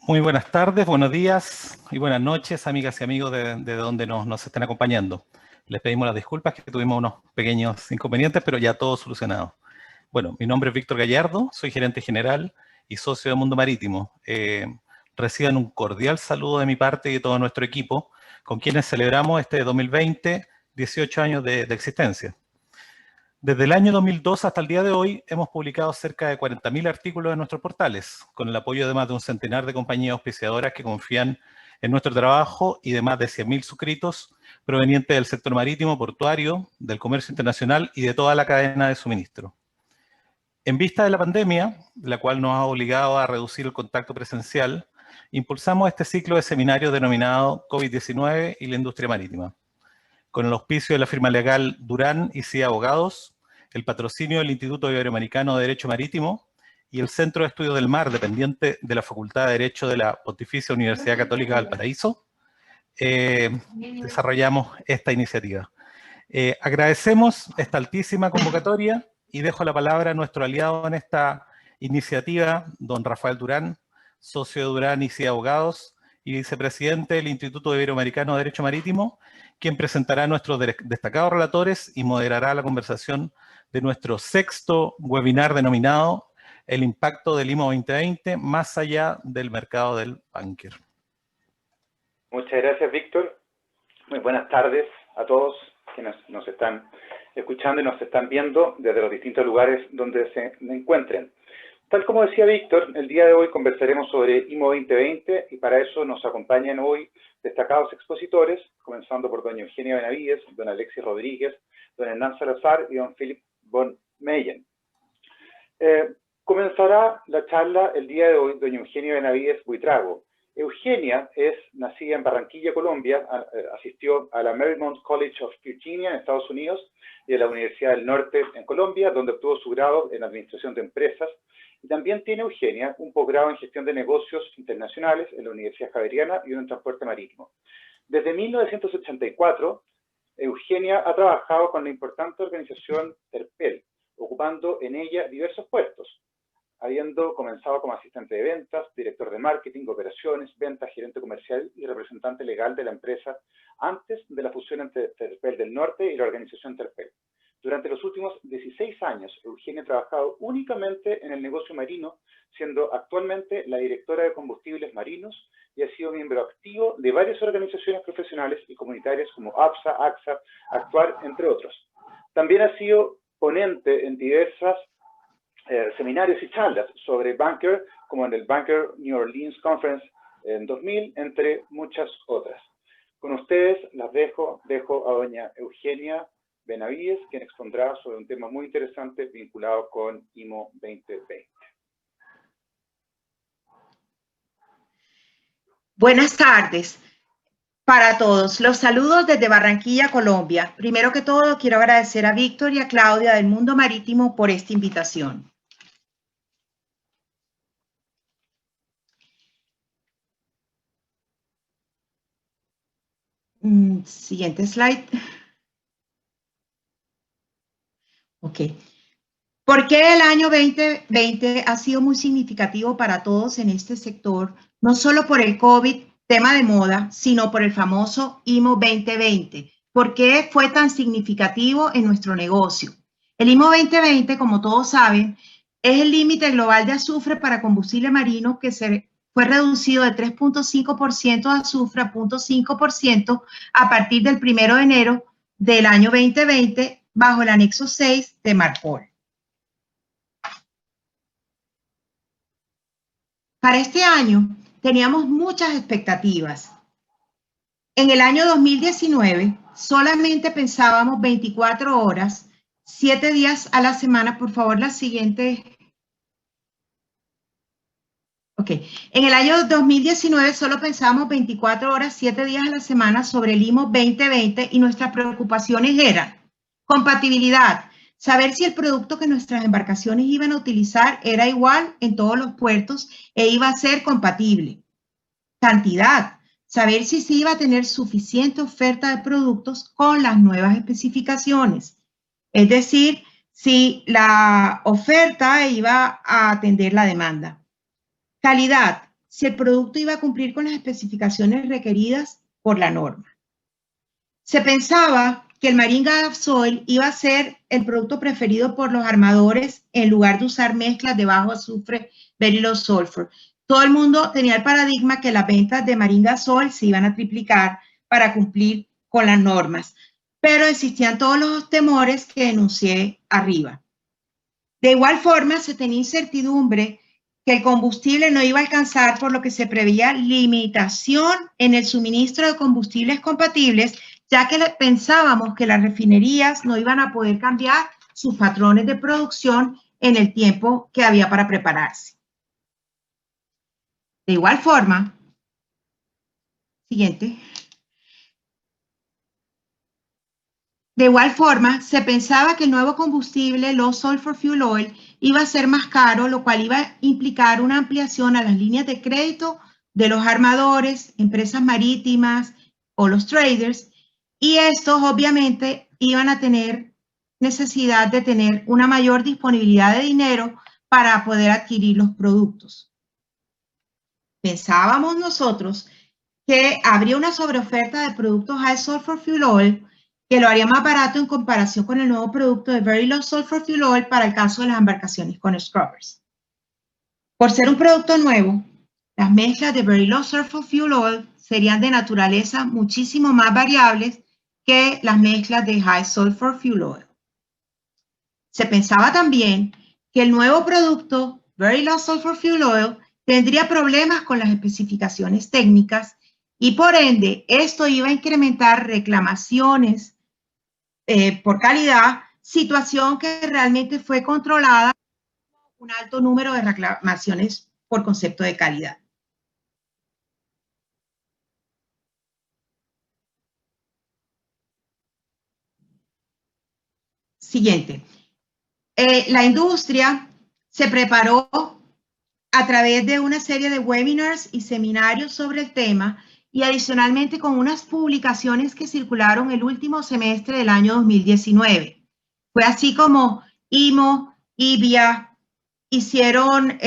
Muy buenas tardes, buenos días y buenas noches, amigas y amigos de donde nos estén acompañando. Les pedimos las disculpas que tuvimos unos pequeños inconvenientes, pero ya todo solucionado. Bueno, mi nombre es Víctor Gallardo, soy gerente general y socio de Mundo Marítimo. Reciban un cordial saludo de mi parte y de todo nuestro equipo, con quienes celebramos este 2020, 18 años de existencia. Desde el año 2002 hasta el día de hoy hemos publicado cerca de 40.000 artículos en nuestros portales, con el apoyo de más de un centenar de compañías auspiciadoras que confían en nuestro trabajo y de más de 100.000 suscritos provenientes del sector marítimo, portuario, del comercio internacional y de toda la cadena de suministro. En vista de la pandemia, la cual nos ha obligado a reducir el contacto presencial, impulsamos este ciclo de seminarios denominado COVID-19 y la industria marítima, con el auspicio de la firma legal Durán y Cía Abogados, el patrocinio del Instituto Iberoamericano de Derecho Marítimo y el Centro de Estudios del Mar, dependiente de la Facultad de Derecho de la Pontificia Universidad Católica de Valparaíso, desarrollamos esta iniciativa. Agradecemos esta altísima convocatoria y dejo la palabra a nuestro aliado en esta iniciativa, don Rafael Durán, socio de Durán y Cía Abogados y vicepresidente del Instituto Iberoamericano de Derecho Marítimo, quien presentará a nuestros destacados relatores y moderará la conversación de nuestro sexto webinar denominado El impacto del IMO 2020 más allá del mercado del búnker. Muchas gracias, Víctor. Muy buenas tardes a todos que nos están escuchando y nos están viendo desde los distintos lugares donde se encuentren. Tal como decía Víctor, el día de hoy conversaremos sobre IMO 2020 y para eso nos acompañan hoy destacados expositores, comenzando por doña Eugenia Benavides, don Alexis Rodríguez, don Hernán Salazar y don Philip von Meyen. Comenzará la charla el día de hoy doña Eugenia Benavides Buitrago. Eugenia es nacida en Barranquilla, Colombia, asistió a la Marymount College of Virginia en Estados Unidos y a la Universidad del Norte en Colombia, donde obtuvo su grado en Administración de Empresas. Y también tiene Eugenia un posgrado en Gestión de Negocios Internacionales en la Universidad Javeriana y uno en Transporte Marítimo. Desde 1984, Eugenia ha trabajado con la importante organización Terpel, ocupando en ella diversos puestos, habiendo comenzado como asistente de ventas, director de marketing, operaciones, ventas, gerente comercial y representante legal de la empresa antes de la fusión entre Terpel del Norte y la organización Terpel. Durante los últimos 16 años, Eugenia ha trabajado únicamente en el negocio marino, siendo actualmente la directora de combustibles marinos y ha sido miembro activo de varias organizaciones profesionales y comunitarias como APSA, AXA, Actuar, entre otros. También ha sido ponente en diversas seminarios y charlas sobre bunker, como en el Bunker New Orleans Conference en 2000, entre muchas otras. Con ustedes las dejo a doña Eugenia Benavides, quien expondrá sobre un tema muy interesante vinculado con IMO 2020. Buenas tardes para todos. Los saludos desde Barranquilla, Colombia. Primero que todo, quiero agradecer a Víctor y a Claudia del Mundo Marítimo por esta invitación. Siguiente slide. Ok. ¿Por qué el año 2020 ha sido muy significativo para todos en este sector? No solo por el COVID, tema de moda, sino por el famoso IMO 2020. ¿Por qué fue tan significativo en nuestro negocio? El IMO 2020, como todos saben, es el límite global de azufre para combustible marino que fue reducido de 3.5% de azufre a 0.5% a partir del 1 de enero del año 2020 bajo el anexo 6 de MARPOL. Para este año teníamos muchas expectativas. En el año 2019 solamente pensábamos 24 horas, 7 días a la semana. Por favor, la siguiente. Ok. En el año 2019 solo pensábamos 24 horas, 7 días a la semana sobre el IMO 2020 y nuestras preocupaciones eran compatibilidad, saber si el producto que nuestras embarcaciones iban a utilizar era igual en todos los puertos e iba a ser compatible. Cantidad, saber si se iba a tener suficiente oferta de productos con las nuevas especificaciones. Es decir, si la oferta iba a atender la demanda. Calidad, si el producto iba a cumplir con las especificaciones requeridas por la norma. Se pensaba que el Marine Gas Oil iba a ser el producto preferido por los armadores en lugar de usar mezclas de bajo azufre, very low sulfur. Todo el mundo tenía el paradigma que las ventas de Marine Gas Oil se iban a triplicar para cumplir con las normas, pero existían todos los temores que enuncié arriba. De igual forma, se tenía incertidumbre que el combustible no iba a alcanzar, por lo que se preveía limitación en el suministro de combustibles compatibles, ya que pensábamos que las refinerías no iban a poder cambiar sus patrones de producción en el tiempo que había para prepararse. De igual forma, siguiente. De igual forma, se pensaba que el nuevo combustible, Low Sulfur Fuel Oil, iba a ser más caro, lo cual iba a implicar una ampliación a las líneas de crédito de los armadores, empresas marítimas o los traders, y estos obviamente iban a tener necesidad de tener una mayor disponibilidad de dinero para poder adquirir los productos. Pensábamos nosotros que habría una sobreoferta de productos High Sulfur Fuel Oil que lo haría más barato en comparación con el nuevo producto de Very Low Sulfur Fuel Oil para el caso de las embarcaciones con scrubbers. Por ser un producto nuevo, las mezclas de Very Low Sulfur Fuel Oil serían de naturaleza muchísimo más variables que las mezclas de High Sulfur Fuel Oil. Se pensaba también que el nuevo producto Very Low Sulfur Fuel Oil tendría problemas con las especificaciones técnicas y por ende esto iba a incrementar reclamaciones por calidad, situación que realmente fue controlada con un alto número de reclamaciones por concepto de calidad. Siguiente. La industria se preparó a través de una serie de webinars y seminarios sobre el tema y adicionalmente con unas publicaciones que circularon el último semestre del año 2019. Fue así como IMO, IBIA hicieron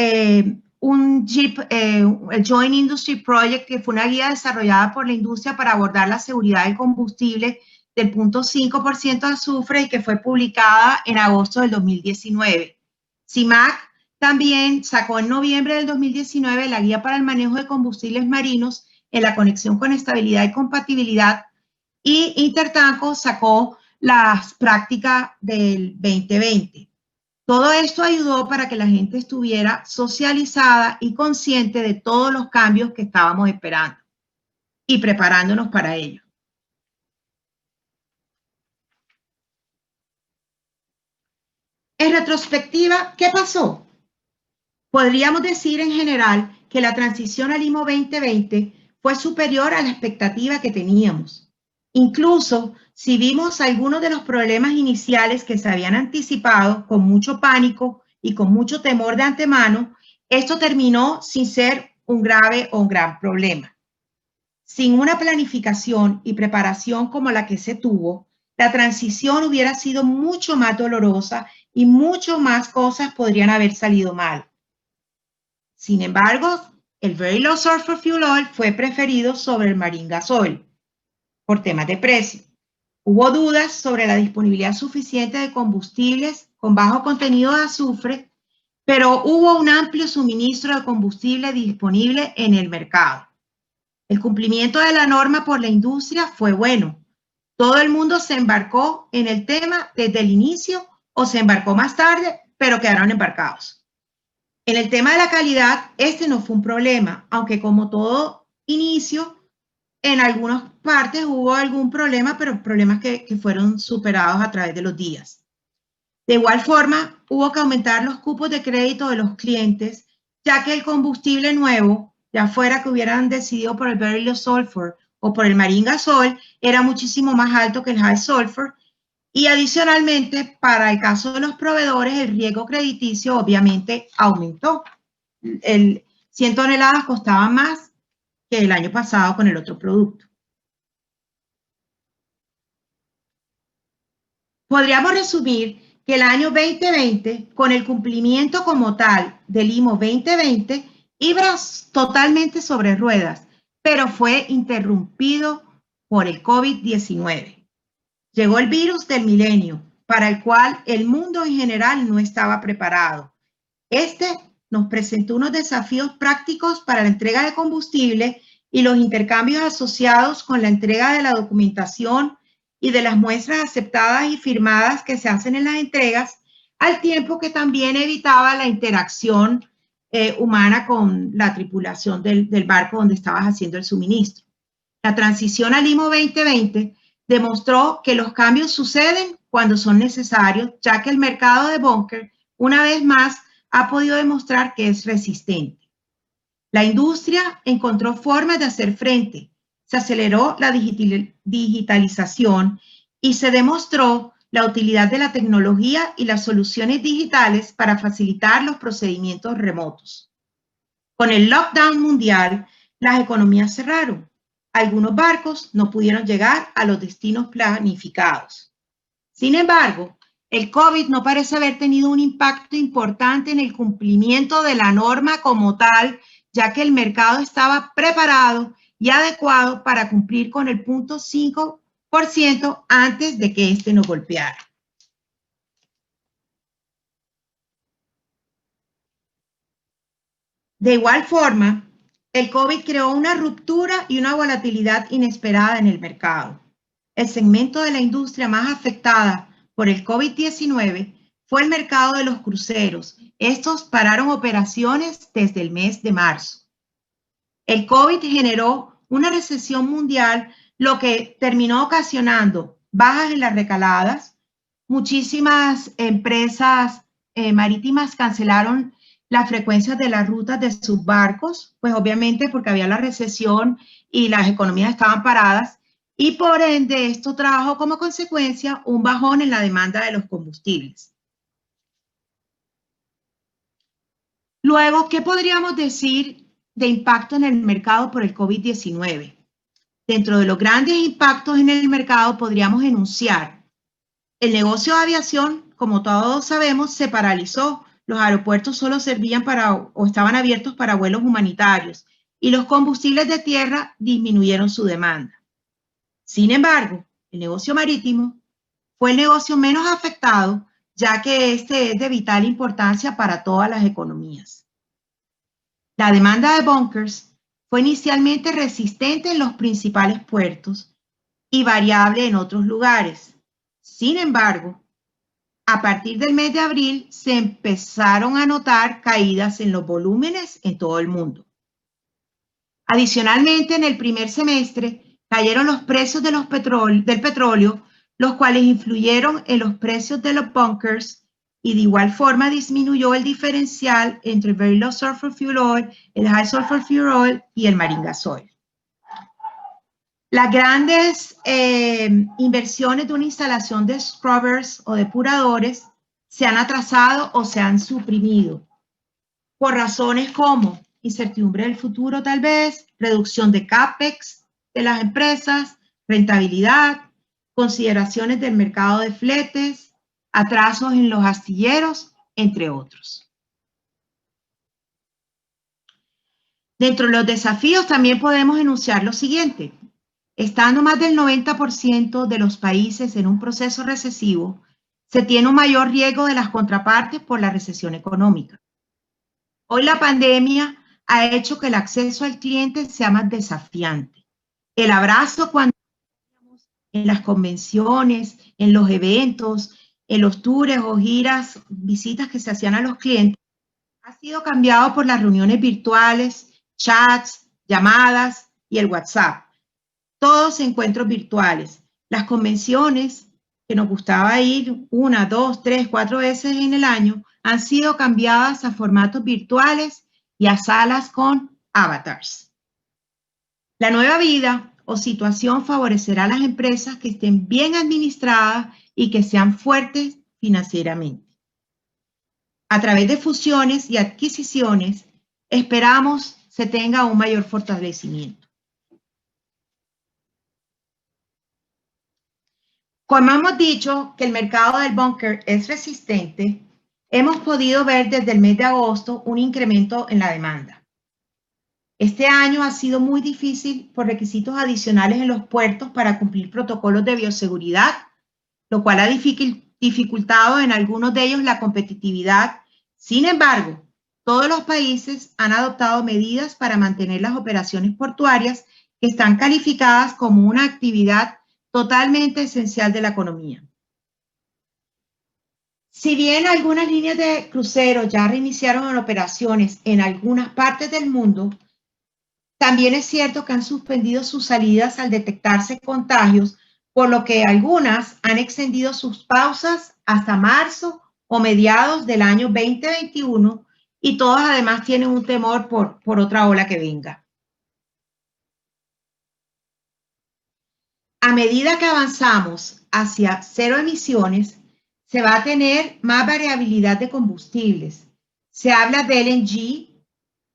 un JIP, el Joint Industry Project, que fue una guía desarrollada por la industria para abordar la seguridad del combustible del 0.5% de azufre y que fue publicada en agosto del 2019. CIMAC también sacó en noviembre del 2019 la guía para el manejo de combustibles marinos en la conexión con estabilidad y compatibilidad, y Intertanko sacó las prácticas del 2020. Todo esto ayudó para que la gente estuviera socializada y consciente de todos los cambios que estábamos esperando y preparándonos para ello. En retrospectiva, ¿qué pasó? Podríamos decir en general que la transición al IMO 2020 fue superior a la expectativa que teníamos. Incluso si vimos algunos de los problemas iniciales que se habían anticipado con mucho pánico y con mucho temor de antemano, esto terminó sin ser un grave o un gran problema. Sin una planificación y preparación como la que se tuvo, la transición hubiera sido mucho más dolorosa y mucho más cosas podrían haber salido mal. Sin embargo, el Very Low Sulfur Fuel Oil fue preferido sobre el Marine Gas Oil por temas de precio. Hubo dudas sobre la disponibilidad suficiente de combustibles con bajo contenido de azufre, pero hubo un amplio suministro de combustible disponible en el mercado. El cumplimiento de la norma por la industria fue bueno. Todo el mundo se embarcó en el tema desde el inicio o se embarcó más tarde, pero quedaron embarcados. En el tema de la calidad, este no fue un problema, aunque como todo inicio, en algunas partes hubo algún problema, pero problemas que fueron superados a través de los días. De igual forma, hubo que aumentar los cupos de crédito de los clientes, ya que el combustible nuevo, ya fuera que hubieran decidido por el Very Low Sulfur o por el Marine Gas Oil, era muchísimo más alto que el High Sulfur. Y adicionalmente, para el caso de los proveedores, el riesgo crediticio obviamente aumentó. 100 toneladas costaban más que el año pasado con el otro producto. Podríamos resumir que el año 2020, con el cumplimiento como tal del IMO 2020, iba totalmente sobre ruedas, pero fue interrumpido por el COVID-19. Llegó el virus del milenio, para el cual el mundo en general no estaba preparado. Este nos presentó unos desafíos prácticos para la entrega de combustible y los intercambios asociados con la entrega de la documentación y de las muestras aceptadas y firmadas que se hacen en las entregas, al tiempo que también evitaba la interacción humana con la tripulación del barco donde estabas haciendo el suministro. La transición al IMO 2020 demostró que los cambios suceden cuando son necesarios, ya que el mercado de búnker, una vez más, ha podido demostrar que es resistente. La industria encontró formas de hacer frente, se aceleró la digitalización y se demostró la utilidad de la tecnología y las soluciones digitales para facilitar los procedimientos remotos. Con el lockdown mundial, las economías cerraron. Algunos barcos no pudieron llegar a los destinos planificados. Sin embargo, el COVID no parece haber tenido un impacto importante en el cumplimiento de la norma como tal, ya que el mercado estaba preparado y adecuado para cumplir con el 0.5% antes de que este nos golpeara. De igual forma, el COVID creó una ruptura y una volatilidad inesperada en el mercado. El segmento de la industria más afectada por el COVID-19 fue el mercado de los cruceros. Estos pararon operaciones desde el mes de marzo. El COVID generó una recesión mundial, lo que terminó ocasionando bajas en las recaladas. Muchísimas empresas marítimas cancelaron las frecuencias de las rutas de sus barcos, pues obviamente porque había la recesión y las economías estaban paradas, y por ende esto trajo como consecuencia un bajón en la demanda de los combustibles. Luego, ¿qué podríamos decir de impacto en el mercado por el COVID-19? Dentro de los grandes impactos en el mercado podríamos enunciar el negocio de aviación, como todos sabemos, se paralizó. Los aeropuertos solo servían o estaban abiertos para vuelos humanitarios y los combustibles de tierra disminuyeron su demanda. Sin embargo, el negocio marítimo fue el negocio menos afectado, ya que este es de vital importancia para todas las economías. La demanda de bunkers fue inicialmente resistente en los principales puertos y variable en otros lugares. Sin embargo, a partir del mes de abril se empezaron a notar caídas en los volúmenes en todo el mundo. Adicionalmente, en el primer semestre cayeron los precios del petróleo, los cuales influyeron en los precios de los bunkers y de igual forma disminuyó el diferencial entre el Very Low Sulfur Fuel Oil, el High Sulfur Fuel Oil y el Marine Gas Oil. Las grandes inversiones de una instalación de scrubbers o depuradores se han atrasado o se han suprimido por razones como incertidumbre del futuro tal vez, reducción de CAPEX de las empresas, rentabilidad, consideraciones del mercado de fletes, atrasos en los astilleros, entre otros. Dentro de los desafíos también podemos enunciar lo siguiente. Estando más del 90% de los países en un proceso recesivo, se tiene un mayor riesgo de las contrapartes por la recesión económica. Hoy la pandemia ha hecho que el acceso al cliente sea más desafiante. El abrazo cuando en las convenciones, en los eventos, en los tours o giras, visitas que se hacían a los clientes, ha sido cambiado por las reuniones virtuales, chats, llamadas y el WhatsApp. Todos encuentros virtuales. Las convenciones que nos gustaba ir 1, 2, 3, 4 veces en el año han sido cambiadas a formatos virtuales y a salas con avatars. La nueva vida o situación favorecerá a las empresas que estén bien administradas y que sean fuertes financieramente. A través de fusiones y adquisiciones, esperamos se tenga un mayor fortalecimiento. Como hemos dicho que el mercado del búnker es resistente, hemos podido ver desde el mes de agosto un incremento en la demanda. Este año ha sido muy difícil por requisitos adicionales en los puertos para cumplir protocolos de bioseguridad, lo cual ha dificultado en algunos de ellos la competitividad. Sin embargo, todos los países han adoptado medidas para mantener las operaciones portuarias que están calificadas como una actividad totalmente esencial de la economía. Si bien algunas líneas de cruceros ya reiniciaron operaciones en algunas partes del mundo, también es cierto que han suspendido sus salidas al detectarse contagios, por lo que algunas han extendido sus pausas hasta marzo o mediados del año 2021 y todas además tienen un temor por otra ola que venga. A medida que avanzamos hacia cero emisiones, se va a tener más variabilidad de combustibles. Se habla de LNG,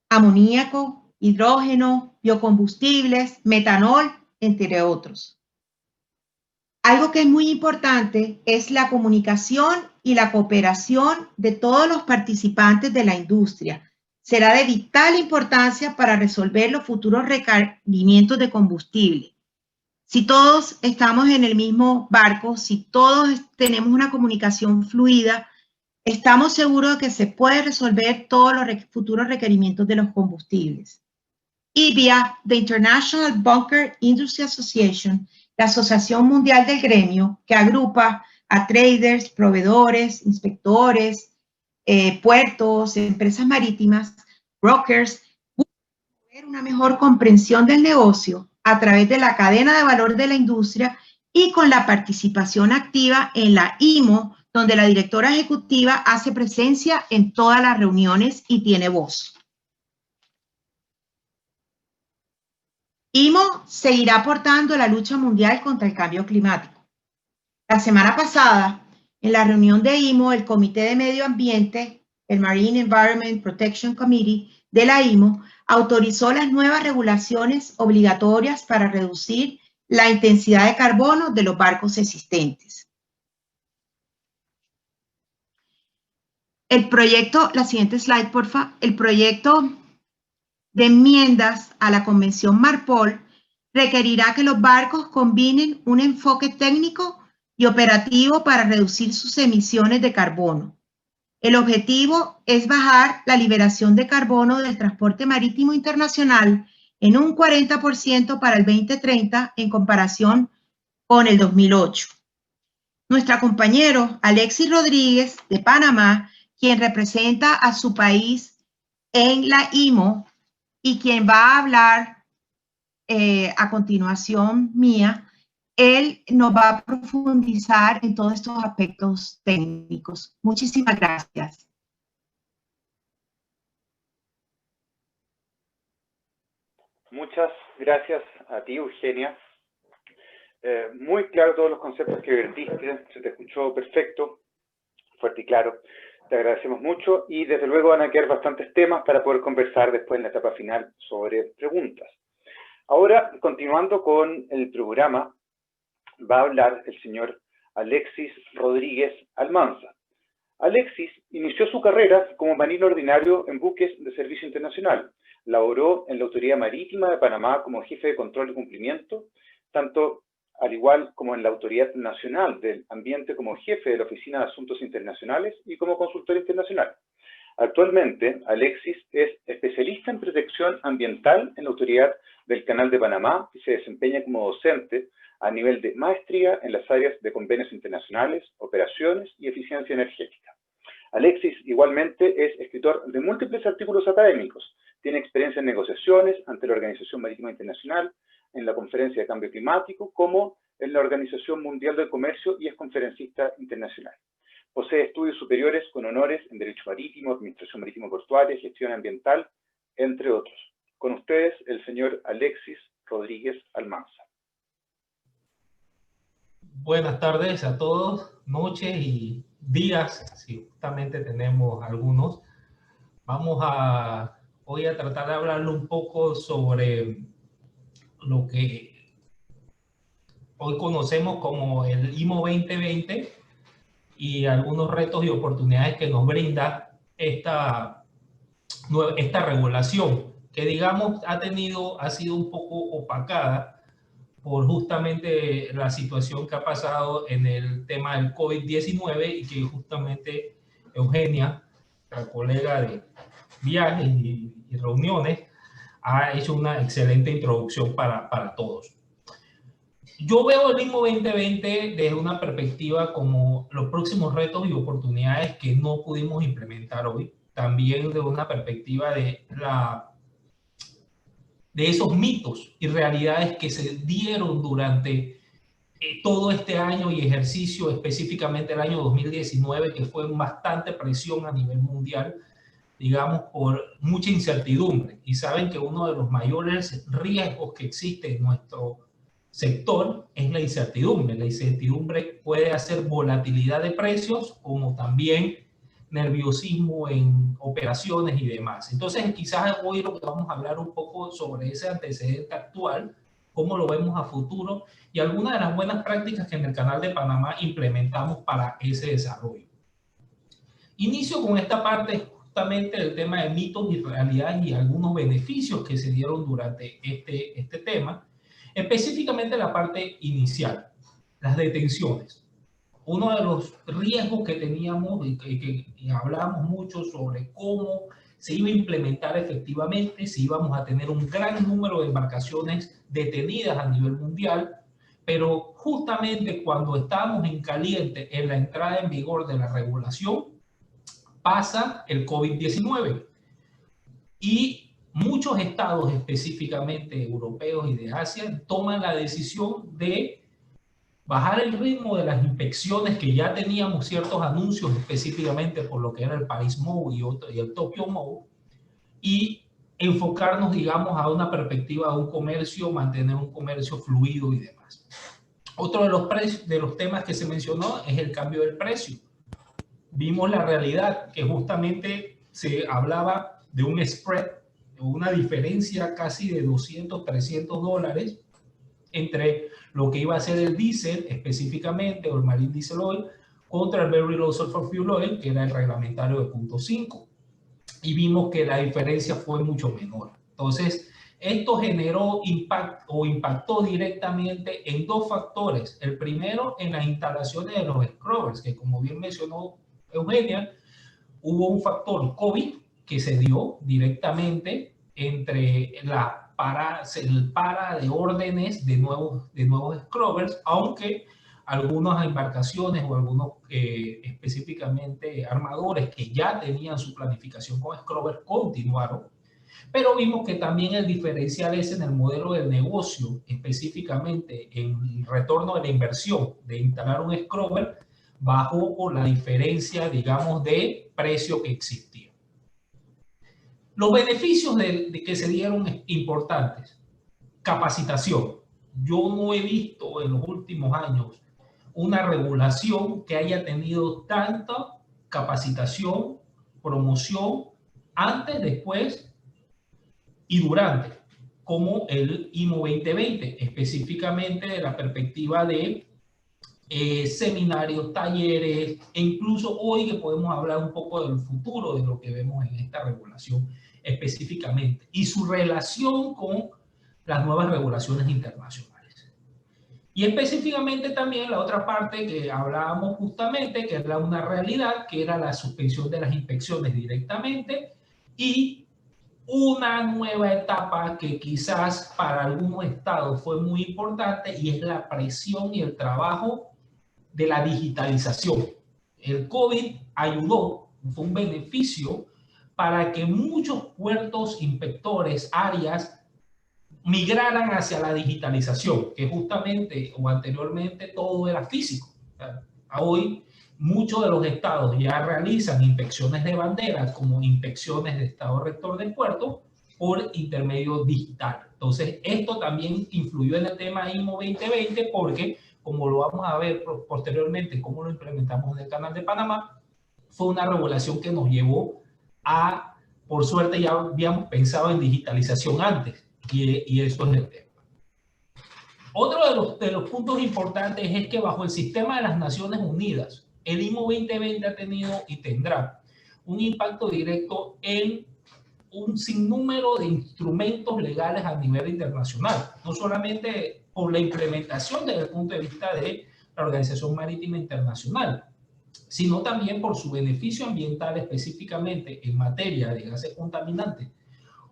amoníaco, hidrógeno, biocombustibles, metanol, entre otros. Algo que es muy importante es la comunicación y la cooperación de todos los participantes de la industria. Será de vital importancia para resolver los futuros requerimientos de combustible. Si todos estamos en el mismo barco, si todos tenemos una comunicación fluida, estamos seguros de que se puede resolver todos los futuros requerimientos de los combustibles. IBIA, the International Bunker Industry Association, la Asociación Mundial del Gremio, que agrupa a traders, proveedores, inspectores, puertos, empresas marítimas, brokers, busca tener una mejor comprensión del negocio a través de la cadena de valor de la industria y con la participación activa en la IMO, donde la directora ejecutiva hace presencia en todas las reuniones y tiene voz. IMO seguirá aportando a la lucha mundial contra el cambio climático. La semana pasada, en la reunión de IMO, el Comité de Medio Ambiente, el Marine Environment Protection Committee de la IMO, autorizó las nuevas regulaciones obligatorias para reducir la intensidad de carbono de los barcos existentes. El proyecto, la siguiente slide, porfa, el proyecto de enmiendas a la Convención MARPOL requerirá que los barcos combinen un enfoque técnico y operativo para reducir sus emisiones de carbono. El objetivo es bajar la liberación de carbono del transporte marítimo internacional en un 40% para el 2030 en comparación con el 2008. Nuestro compañero Alexis Rodríguez de Panamá, quien representa a su país en la IMO, y quien va a hablar a continuación mía, él nos va a profundizar en todos estos aspectos técnicos. Muchísimas gracias. Muchas gracias a ti, Eugenia. Muy claro todos los conceptos que vertiste, se te escuchó perfecto, fuerte y claro. Te agradecemos mucho y desde luego van a quedar bastantes temas para poder conversar después en la etapa final sobre preguntas. Ahora, continuando con el programa, va a hablar el señor Alexis Rodríguez Almanza. Alexis inició su carrera como marino ordinario en buques de servicio internacional. Laboró en la Autoridad Marítima de Panamá como jefe de control y cumplimiento, tanto al igual como en la Autoridad Nacional del Ambiente como jefe de la Oficina de Asuntos Internacionales y como consultor internacional. Actualmente, Alexis es especialista en protección ambiental en la Autoridad del Canal de Panamá y se desempeña como docente a nivel de maestría en las áreas de convenios internacionales, operaciones y eficiencia energética. Alexis igualmente es escritor de múltiples artículos académicos. Tiene experiencia en negociaciones ante la Organización Marítima Internacional, en la Conferencia de Cambio Climático, como en la Organización Mundial del Comercio y es conferencista internacional. Posee estudios superiores con honores en Derecho Marítimo, Administración Marítimo Portuaria, Gestión Ambiental, entre otros. Con ustedes, el señor Alexis Rodríguez Almanza. Buenas tardes a todos, noches y días, si justamente tenemos algunos. Voy a tratar de hablarle un poco sobre lo que hoy conocemos como el IMO 2020 y algunos retos y oportunidades que nos brinda esta regulación que digamos ha sido un poco opacada por justamente la situación que ha pasado en el tema del COVID-19 y que justamente Eugenia, la colega de viajes y reuniones, ha hecho una excelente introducción para todos. Yo veo el IMO 2020 desde una perspectiva como los próximos retos y oportunidades que no pudimos implementar hoy. También desde una perspectiva de esos mitos y realidades que se dieron durante todo este año y ejercicio, específicamente el año 2019, que fue bastante presión a nivel mundial, digamos, por mucha incertidumbre. Y saben que uno de los mayores riesgos que existe en nuestro sector es la incertidumbre. La incertidumbre puede hacer volatilidad de precios, como también nerviosismo en operaciones y demás. Entonces, quizás hoy lo que vamos a hablar un poco sobre ese antecedente actual, cómo lo vemos a futuro y algunas de las buenas prácticas que en el Canal de Panamá implementamos para ese desarrollo. Inicio con esta parte justamente del tema de mitos y realidades y algunos beneficios que se dieron durante este tema, específicamente la parte inicial, las detenciones. Uno de los riesgos que teníamos y que hablamos mucho sobre cómo se iba a implementar efectivamente, si íbamos a tener un gran número de embarcaciones detenidas a nivel mundial, pero justamente cuando estábamos en caliente en la entrada en vigor de la regulación, pasa el COVID-19 y muchos estados, específicamente europeos y de Asia, toman la decisión de bajar el ritmo de las inspecciones, que ya teníamos ciertos anuncios específicamente por lo que era el Paris Mode y el Tokyo Mode, y enfocarnos, digamos, a una perspectiva de un comercio, mantener un comercio fluido y demás. Otro de los temas que se mencionó es el cambio del precio. Vimos la realidad que justamente se hablaba de un spread, una diferencia casi de 200, 300 dólares entre lo que iba a ser el diésel específicamente, o el marine diesel oil, contra el very low sulfur fuel oil, que era el reglamentario de 0.5. Y vimos que la diferencia fue mucho menor. Entonces, esto generó impactó directamente en dos factores. El primero, en las instalaciones de los scrubbers, que como bien mencionó Eugenia, hubo un factor COVID que se dio directamente entre el para de órdenes de nuevos scrubbers, aunque algunas embarcaciones o algunos específicamente armadores que ya tenían su planificación con scrubbers continuaron, pero vimos que también el diferencial es en el modelo del negocio, específicamente en el retorno de la inversión de instalar un scrubber, bajó por la diferencia, digamos, de precio que existía. Los beneficios de que se dieron importantes. Capacitación. Yo no he visto en los últimos años una regulación que haya tenido tanta capacitación, promoción, antes, después y durante, como el IMO 2020, específicamente de la perspectiva de seminarios, talleres, e incluso hoy que podemos hablar un poco del futuro de lo que vemos en esta regulación específicamente y su relación con las nuevas regulaciones internacionales. Y específicamente también la otra parte que hablábamos justamente, que era una realidad, que era la suspensión de las inspecciones directamente y una nueva etapa que quizás para algunos estados fue muy importante, y es la presión y el trabajo de la digitalización. El COVID ayudó, fue un beneficio para que muchos puertos, inspectores, áreas migraran hacia la digitalización, que justamente o anteriormente todo era físico. Hoy muchos de los estados ya realizan inspecciones de banderas como inspecciones de estado rector del puerto por intermedio digital. Entonces, esto también influyó en el tema IMO 2020 porque, como lo vamos a ver posteriormente, cómo lo implementamos en el Canal de Panamá, fue una regulación que nos llevó a, por suerte ya habíamos pensado en digitalización antes, y eso es el tema. Otro de los puntos importantes es que bajo el sistema de las Naciones Unidas, el IMO 2020 ha tenido y tendrá un impacto directo en un sinnúmero de instrumentos legales a nivel internacional, no solamente por la implementación desde el punto de vista de la Organización Marítima Internacional, sino también por su beneficio ambiental, específicamente en materia de gases contaminantes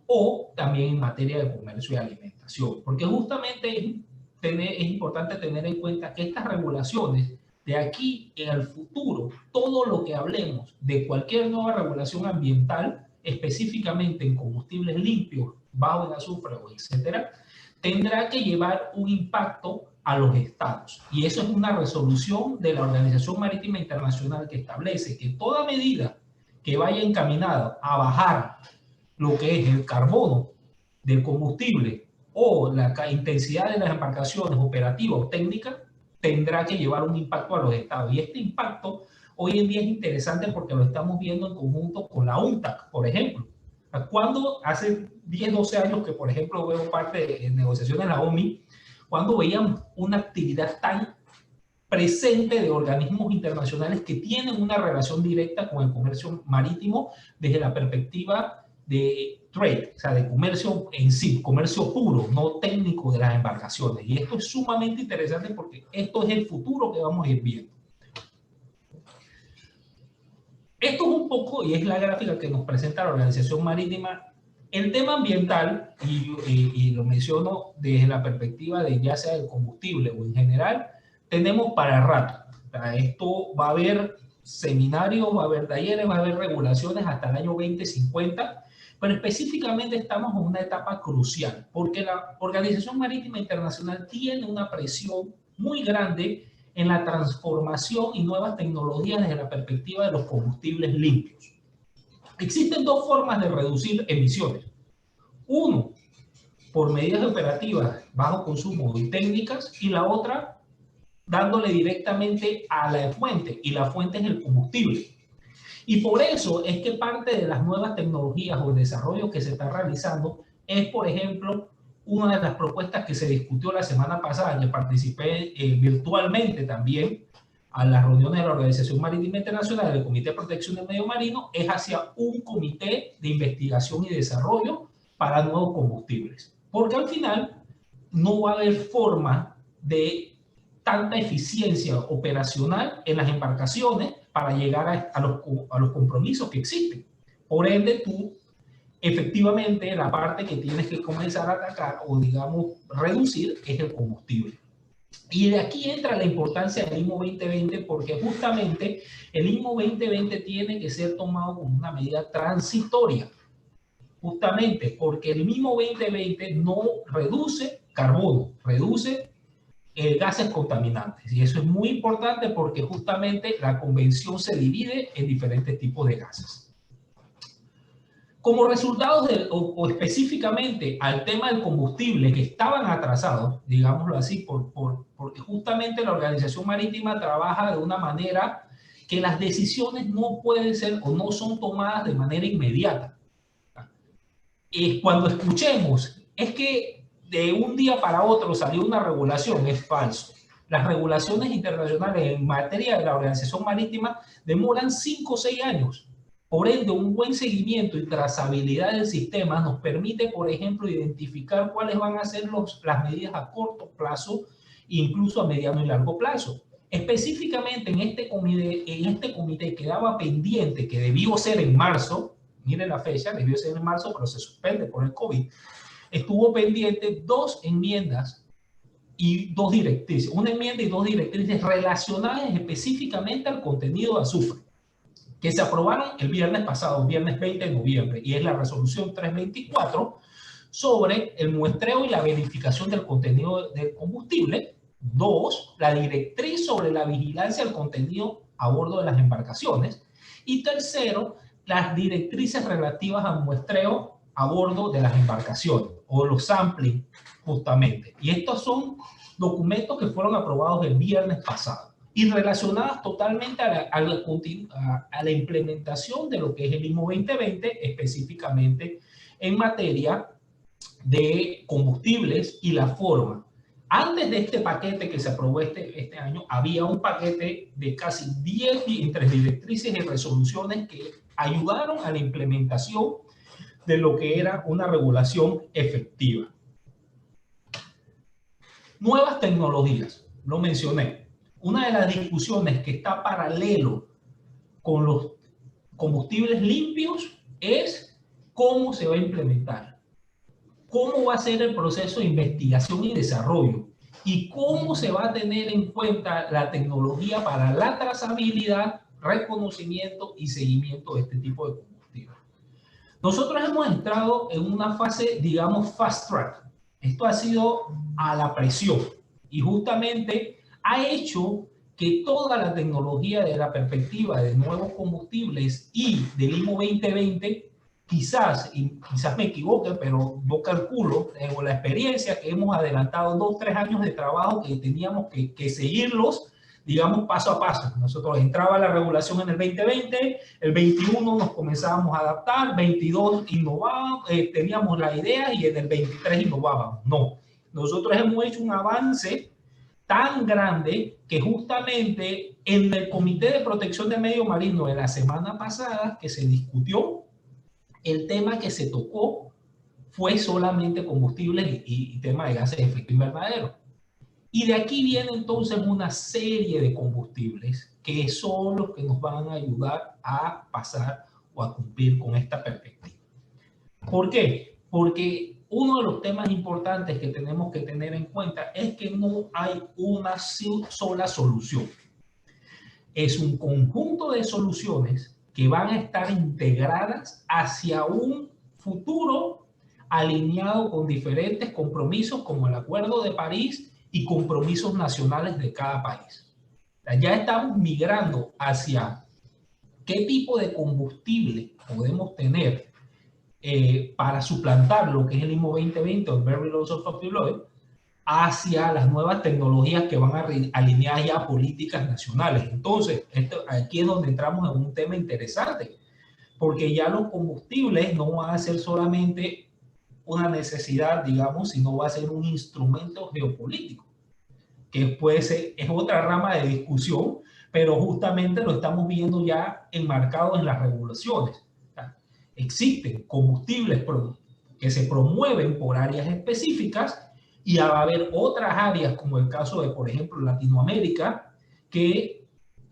o también en materia de comercio y alimentación. Porque justamente es importante tener en cuenta que estas regulaciones, de aquí en el futuro, todo lo que hablemos de cualquier nueva regulación ambiental, específicamente en combustibles limpios, bajo en azufre, etcétera, tendrá que llevar un impacto a los estados. Y eso es una resolución de la Organización Marítima Internacional que establece que toda medida que vaya encaminada a bajar lo que es el carbono del combustible o la intensidad de las embarcaciones operativas o técnicas, tendrá que llevar un impacto a los estados. Y este impacto hoy en día es interesante porque lo estamos viendo en conjunto con la UNTAC, por ejemplo. Cuando hace 10, 12 años que, por ejemplo, veo parte de negociaciones de la OMI, cuando veíamos una actividad tan presente de organismos internacionales que tienen una relación directa con el comercio marítimo desde la perspectiva de trade, o sea, de comercio en sí, comercio puro, no técnico de las embarcaciones. Y esto es sumamente interesante porque esto es el futuro que vamos a ir viendo. Esto es un poco, y es la gráfica que nos presenta la Organización Marítima, el tema ambiental, y lo menciono desde la perspectiva de ya sea el combustible o en general, tenemos para rato. Para esto va a haber seminarios, va a haber talleres, va a haber regulaciones hasta el año 2050, pero específicamente estamos en una etapa crucial, porque la Organización Marítima Internacional tiene una presión muy grande en la transformación y nuevas tecnologías desde la perspectiva de los combustibles limpios. Existen dos formas de reducir emisiones. Uno, por medidas operativas, bajo consumo y técnicas, y la otra, dándole directamente a la fuente, y la fuente es el combustible. Y por eso es que parte de las nuevas tecnologías o el desarrollo que se está realizando es, por ejemplo, una de las propuestas que se discutió la semana pasada, que participé virtualmente también a las reuniones de la Organización Marítima Internacional, del Comité de Protección del Medio Marino, es hacia un comité de investigación y desarrollo para nuevos combustibles. Porque al final no va a haber forma de tanta eficiencia operacional en las embarcaciones para llegar a los compromisos que existen. Por ende, tú, efectivamente, la parte que tienes que comenzar a atacar o, digamos, reducir es el combustible. Y de aquí entra la importancia del IMO 2020, porque justamente el IMO 2020 tiene que ser tomado como una medida transitoria. Justamente porque el IMO 2020 no reduce carbono, reduce gases contaminantes. Y eso es muy importante porque justamente la convención se divide en diferentes tipos de gases. Como resultado o específicamente al tema del combustible que estaban atrasados, digámoslo así, porque justamente la Organización Marítima trabaja de una manera que las decisiones no pueden ser o no son tomadas de manera inmediata. Cuando escuchemos, es que de un día para otro salió una regulación, es falso. Las regulaciones internacionales en materia de la Organización Marítima demoran 5 o 6 años. Por ende, un buen seguimiento y trazabilidad del sistema nos permite, por ejemplo, identificar cuáles van a ser las medidas a corto plazo e incluso a mediano y largo plazo. Específicamente en este comité quedaba pendiente, que debió ser en marzo, miren la fecha, debió ser en marzo, pero se suspende por el COVID. Estuvo pendiente 2 enmiendas y 2 directrices. Una enmienda y 2 directrices relacionadas específicamente al contenido de azufre, que se aprobaron el viernes pasado, viernes 20 de noviembre, y es la resolución 324 sobre el muestreo y la verificación del contenido del combustible. 2, la directriz sobre la vigilancia del contenido a bordo de las embarcaciones. Y tercero, las directrices relativas al muestreo a bordo de las embarcaciones, o los sampling, justamente. Y estos son documentos que fueron aprobados el viernes pasado y relacionadas totalmente a la implementación de lo que es el IMO 2020, específicamente en materia de combustibles y la forma. Antes de este paquete que se aprobó este año, había un paquete de casi 10 entre directrices y resoluciones que ayudaron a la implementación de lo que era una regulación efectiva. Nuevas tecnologías, lo mencioné. Una de las discusiones que está paralelo con los combustibles limpios es cómo se va a implementar, cómo va a ser el proceso de investigación y desarrollo y cómo se va a tener en cuenta la tecnología para la trazabilidad, reconocimiento y seguimiento de este tipo de combustibles. Nosotros hemos entrado en una fase, digamos, fast track. Esto ha sido a la presión y justamente ha hecho que toda la tecnología de la perspectiva de nuevos combustibles y del IMO 2020, quizás me equivoque, pero no calculo, con la experiencia que hemos adelantado 2 o 3 años de trabajo que teníamos que seguirlos, digamos, paso a paso. Nosotros entraba la regulación en el 2020, el 21 nos comenzábamos a adaptar, 22 innovábamos, teníamos la idea y en el 23 innovábamos. No, nosotros hemos hecho un avance tan grande que justamente en el Comité de Protección del Medio Marino de la semana pasada que se discutió, el tema que se tocó fue solamente combustibles y tema de gases de efecto invernadero. Y de aquí viene entonces una serie de combustibles que son los que nos van a ayudar a pasar o a cumplir con esta perspectiva. ¿Por qué? Porque uno de los temas importantes que tenemos que tener en cuenta es que no hay una sola solución. Es un conjunto de soluciones que van a estar integradas hacia un futuro alineado con diferentes compromisos como el Acuerdo de París y compromisos nacionales de cada país. Ya estamos migrando hacia qué tipo de combustible podemos tener para suplantar lo que es el IMO 2020 o el Very Low Sulfur Fuel Oil hacia las nuevas tecnologías que van a alinear ya políticas nacionales. Entonces, aquí es donde entramos en un tema interesante, porque ya los combustibles no van a ser solamente una necesidad, digamos, sino va a ser un instrumento geopolítico, que puede ser, es otra rama de discusión, pero justamente lo estamos viendo ya enmarcado en las regulaciones. Existen combustibles que se promueven por áreas específicas y va a haber otras áreas, como el caso de, por ejemplo, Latinoamérica, que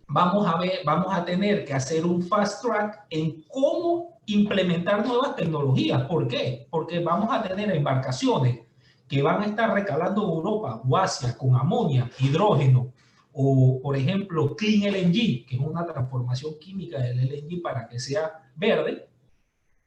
vamos a tener que hacer un fast track en cómo implementar nuevas tecnologías. ¿Por qué? Porque vamos a tener embarcaciones que van a estar recalando en Europa o Asia con amonia, hidrógeno o, por ejemplo, Clean LNG, que es una transformación química del LNG para que sea verde,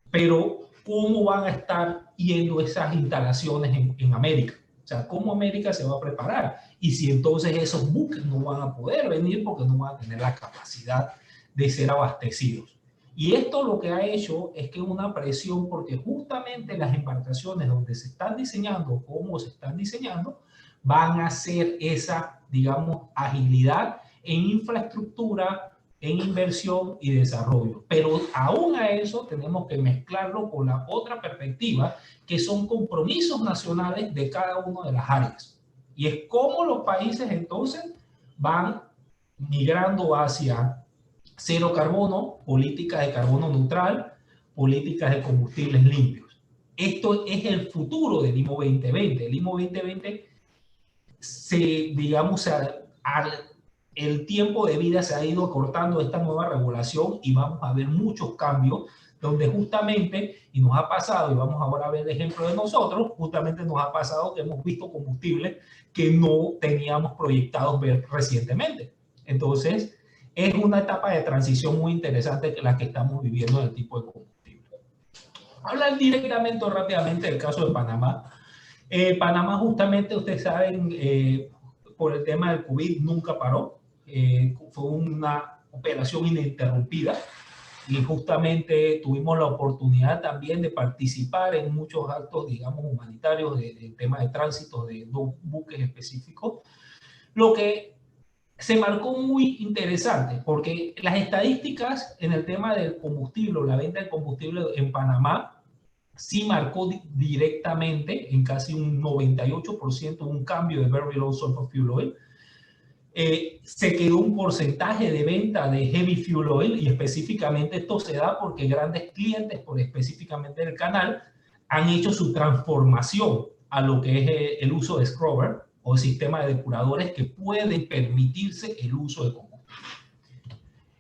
pero ¿cómo van a estar yendo esas instalaciones en América? O sea, ¿cómo América se va a preparar? Y si entonces esos buques no van a poder venir porque no van a tener la capacidad de ser abastecidos. Y esto lo que ha hecho es que una presión, porque justamente las embarcaciones donde se están diseñando, cómo se están diseñando, van a hacer esa, digamos, agilidad en infraestructura, en inversión y desarrollo. Pero aún a eso tenemos que mezclarlo con la otra perspectiva, que son compromisos nacionales de cada una de las áreas. Y es cómo los países entonces van migrando hacia cero carbono, políticas de carbono neutral, políticas de combustibles limpios. Esto es el futuro del IMO 2020. El IMO 2020 el tiempo de vida se ha ido acortando esta nueva regulación y vamos a ver muchos cambios donde justamente, y nos ha pasado, y vamos ahora a ver el ejemplo de nosotros, justamente nos ha pasado que hemos visto combustibles que no teníamos proyectados ver recientemente. Entonces, es una etapa de transición muy interesante que la que estamos viviendo en el tipo de combustible. Hablar directamente o rápidamente del caso de Panamá. Panamá justamente, ustedes saben, por el tema del COVID nunca paró. Fue una operación ininterrumpida y justamente tuvimos la oportunidad también de participar en muchos actos, digamos, humanitarios de tema de tránsito de 2 buques específicos, lo que se marcó muy interesante porque las estadísticas en el tema del combustible, la venta de combustible en Panamá, sí marcó directamente en casi un 98% un cambio de Very Low Sulfur Fuel Oil. Se quedó un porcentaje de venta de heavy fuel oil, y específicamente esto se da porque grandes clientes, por específicamente el canal, han hecho su transformación a lo que es el uso de scrubber o sistema de depuradores que pueden permitirse el uso de combustible.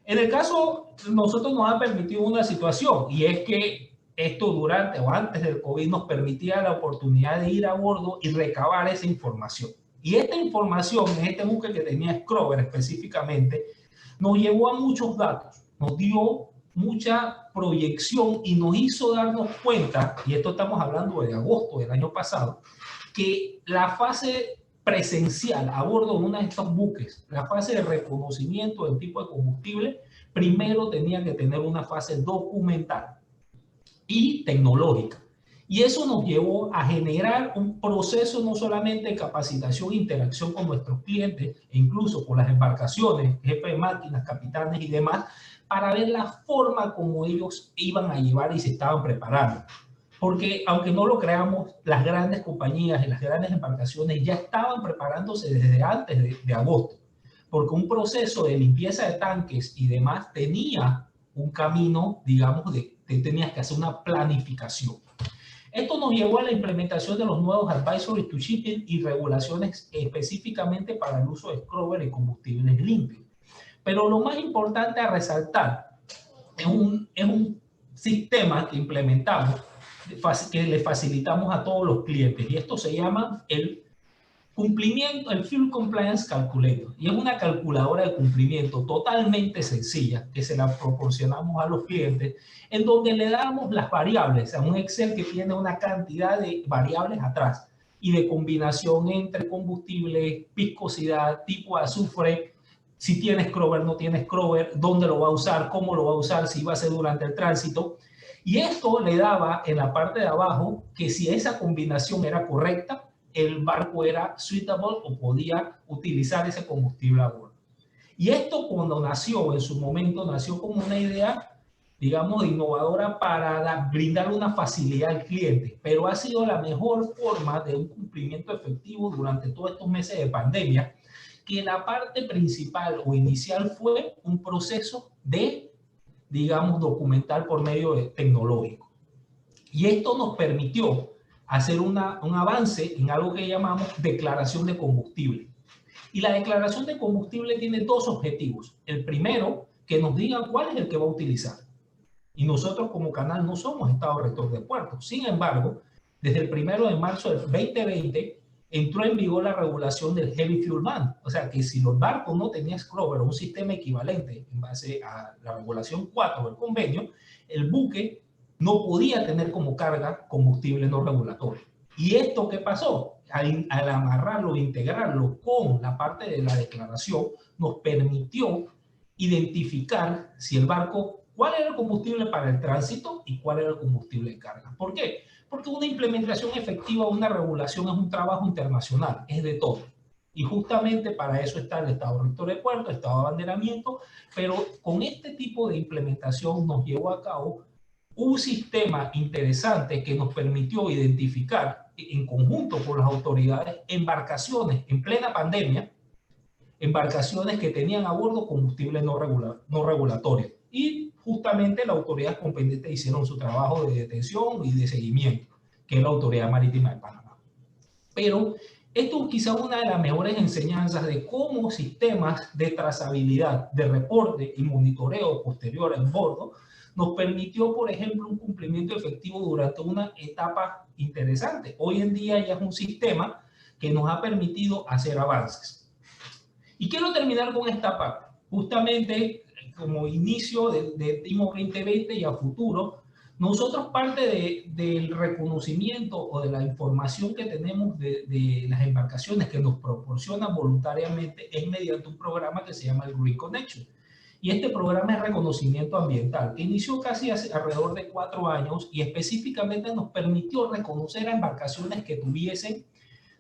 En el caso, nosotros nos ha permitido una situación, y es que esto durante o antes del COVID nos permitía la oportunidad de ir a bordo y recabar esa información. Y esta información, en este buque que tenía Scrubber específicamente, nos llevó a muchos datos, nos dio mucha proyección y nos hizo darnos cuenta, y esto estamos hablando de agosto del año pasado, que la fase presencial a bordo de uno de estos buques, la fase de reconocimiento del tipo de combustible, primero tenía que tener una fase documental y tecnológica. Y eso nos llevó a generar un proceso no solamente de capacitación e interacción con nuestros clientes, e incluso con las embarcaciones, jefes de máquinas, capitanes y demás, para ver la forma como ellos iban a llevar y se estaban preparando. Porque aunque no lo creamos, las grandes compañías y las grandes embarcaciones ya estaban preparándose desde antes de agosto, porque un proceso de limpieza de tanques y demás tenía un camino, digamos, tenías que hacer una planificación. Esto nos llevó a la implementación de los nuevos Advisory to Shipping y regulaciones específicamente para el uso de scrubber y combustibles limpios. Pero lo más importante a resaltar es un sistema que implementamos, que le facilitamos a todos los clientes, y esto se llama el cumplimiento, el Fuel Compliance Calculator, y es una calculadora de cumplimiento totalmente sencilla que se la proporcionamos a los clientes, en donde le damos las variables a un Excel que tiene una cantidad de variables atrás y de combinación entre combustible, viscosidad, tipo de azufre, si tiene scrubber, no tiene scrubber, dónde lo va a usar, cómo lo va a usar, si va a ser durante el tránsito. Y esto le daba en la parte de abajo que si esa combinación era correcta, el barco era suitable o podía utilizar ese combustible a bordo. Y esto, cuando nació, en su momento, nació como una idea, digamos, innovadora para brindar una facilidad al cliente, pero ha sido la mejor forma de un cumplimiento efectivo durante todos estos meses de pandemia, que la parte principal o inicial fue un proceso de, digamos, documental por medio tecnológico. Y esto nos permitió hacer un avance en algo que llamamos declaración de combustible. Y la declaración de combustible tiene dos objetivos. El primero, que nos digan cuál es el que va a utilizar. Y nosotros como canal no somos Estado Rector de Puertos. Sin embargo, desde el 1 de marzo del 2020 entró en vigor la regulación del Heavy Fuel Ban. O sea que si los barcos no tenían scrubber o un sistema equivalente en base a la regulación 4 del convenio, el buque no podía tener como carga combustible no regulatorio. ¿Y esto qué pasó? Al amarrarlo, integrarlo con la parte de la declaración, nos permitió identificar si el barco, cuál era el combustible para el tránsito y cuál era el combustible de carga. ¿Por qué? Porque una implementación efectiva de una regulación es un trabajo internacional, es de todo. Y justamente para eso está el Estado Rector de Puerto, el Estado de Abanderamiento, pero con este tipo de implementación nos llevó a cabo un sistema interesante que nos permitió identificar en conjunto con las autoridades embarcaciones en plena pandemia, embarcaciones que tenían a bordo combustible no regulatorio. Y justamente la autoridad competente hicieron su trabajo de detención y de seguimiento, que es la Autoridad Marítima de Panamá. Pero esto es quizá una de las mejores enseñanzas de cómo sistemas de trazabilidad, de reporte y monitoreo posterior en bordo nos permitió, por ejemplo, un cumplimiento efectivo durante una etapa interesante. Hoy en día ya es un sistema que nos ha permitido hacer avances. Y quiero terminar con esta parte. Justamente como inicio de IMO 2020 y a futuro, nosotros parte del reconocimiento o de la información que tenemos de las embarcaciones que nos proporcionan voluntariamente es mediante un programa que se llama el Green Connection. Y este programa es reconocimiento ambiental, que inició casi hace alrededor de 4 años y específicamente nos permitió reconocer a embarcaciones que tuviesen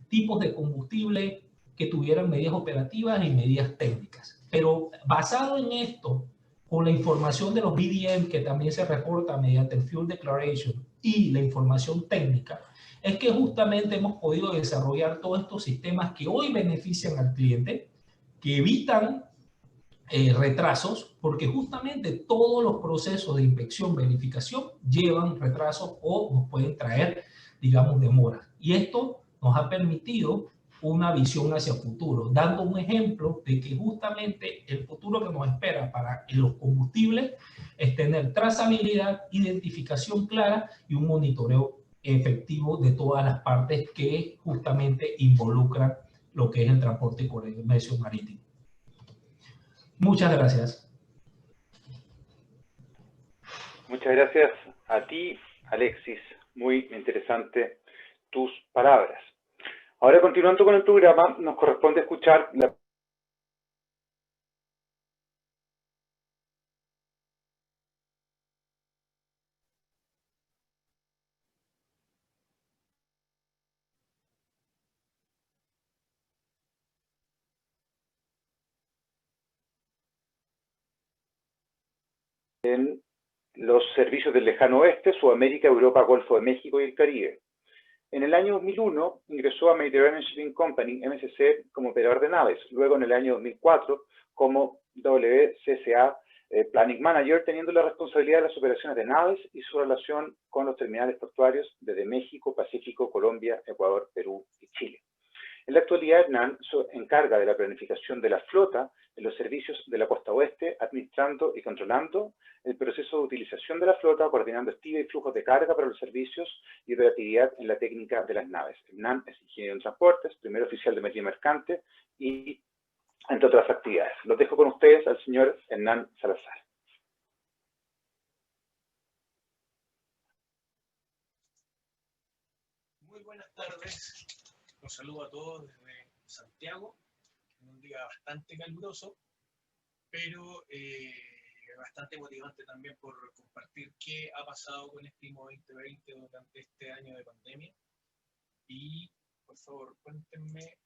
tipos de combustible, que tuvieran medidas operativas y medidas técnicas. Pero basado en esto, con la información de los BDM que también se reporta mediante el Fuel Declaration y la información técnica, es que justamente hemos podido desarrollar todos estos sistemas que hoy benefician al cliente, que evitan retrasos, porque justamente todos los procesos de inspección, verificación llevan retrasos o nos pueden traer, digamos, demoras. Y esto nos ha permitido una visión hacia el futuro, dando un ejemplo de que justamente el futuro que nos espera para los combustibles es tener trazabilidad, identificación clara y un monitoreo efectivo de todas las partes que justamente involucran lo que es el transporte y comercio marítimo. Muchas gracias. Muchas gracias a ti, Alexis. Muy interesante tus palabras. Ahora, continuando con el programa, nos corresponde escuchar la en los servicios del lejano oeste, Sudamérica, Europa, Golfo de México y el Caribe. En el año 2001 ingresó a Mediterranean Shipping Company, MSC, como operador de naves. Luego, en el año 2004, como WCCA Planning Manager, teniendo la responsabilidad de las operaciones de naves y su relación con los terminales portuarios desde México, Pacífico, Colombia, Ecuador, Perú y Chile. En la actualidad, Hernán se encarga de la planificación de la flota en los servicios de la costa oeste, administrando y controlando el proceso de utilización de la flota, coordinando estilos y flujos de carga para los servicios y operatividad en la técnica de las naves. Hernán es ingeniero en transportes, primer oficial de marina mercante y entre otras actividades. Los dejo con ustedes al señor Hernán Salazar. Muy buenas tardes. Los saludo a todos desde Santiago, en un día bastante caluroso, pero bastante motivante también por compartir qué ha pasado con este IMO 2020 durante este año de pandemia. Y, por favor, cuéntenme.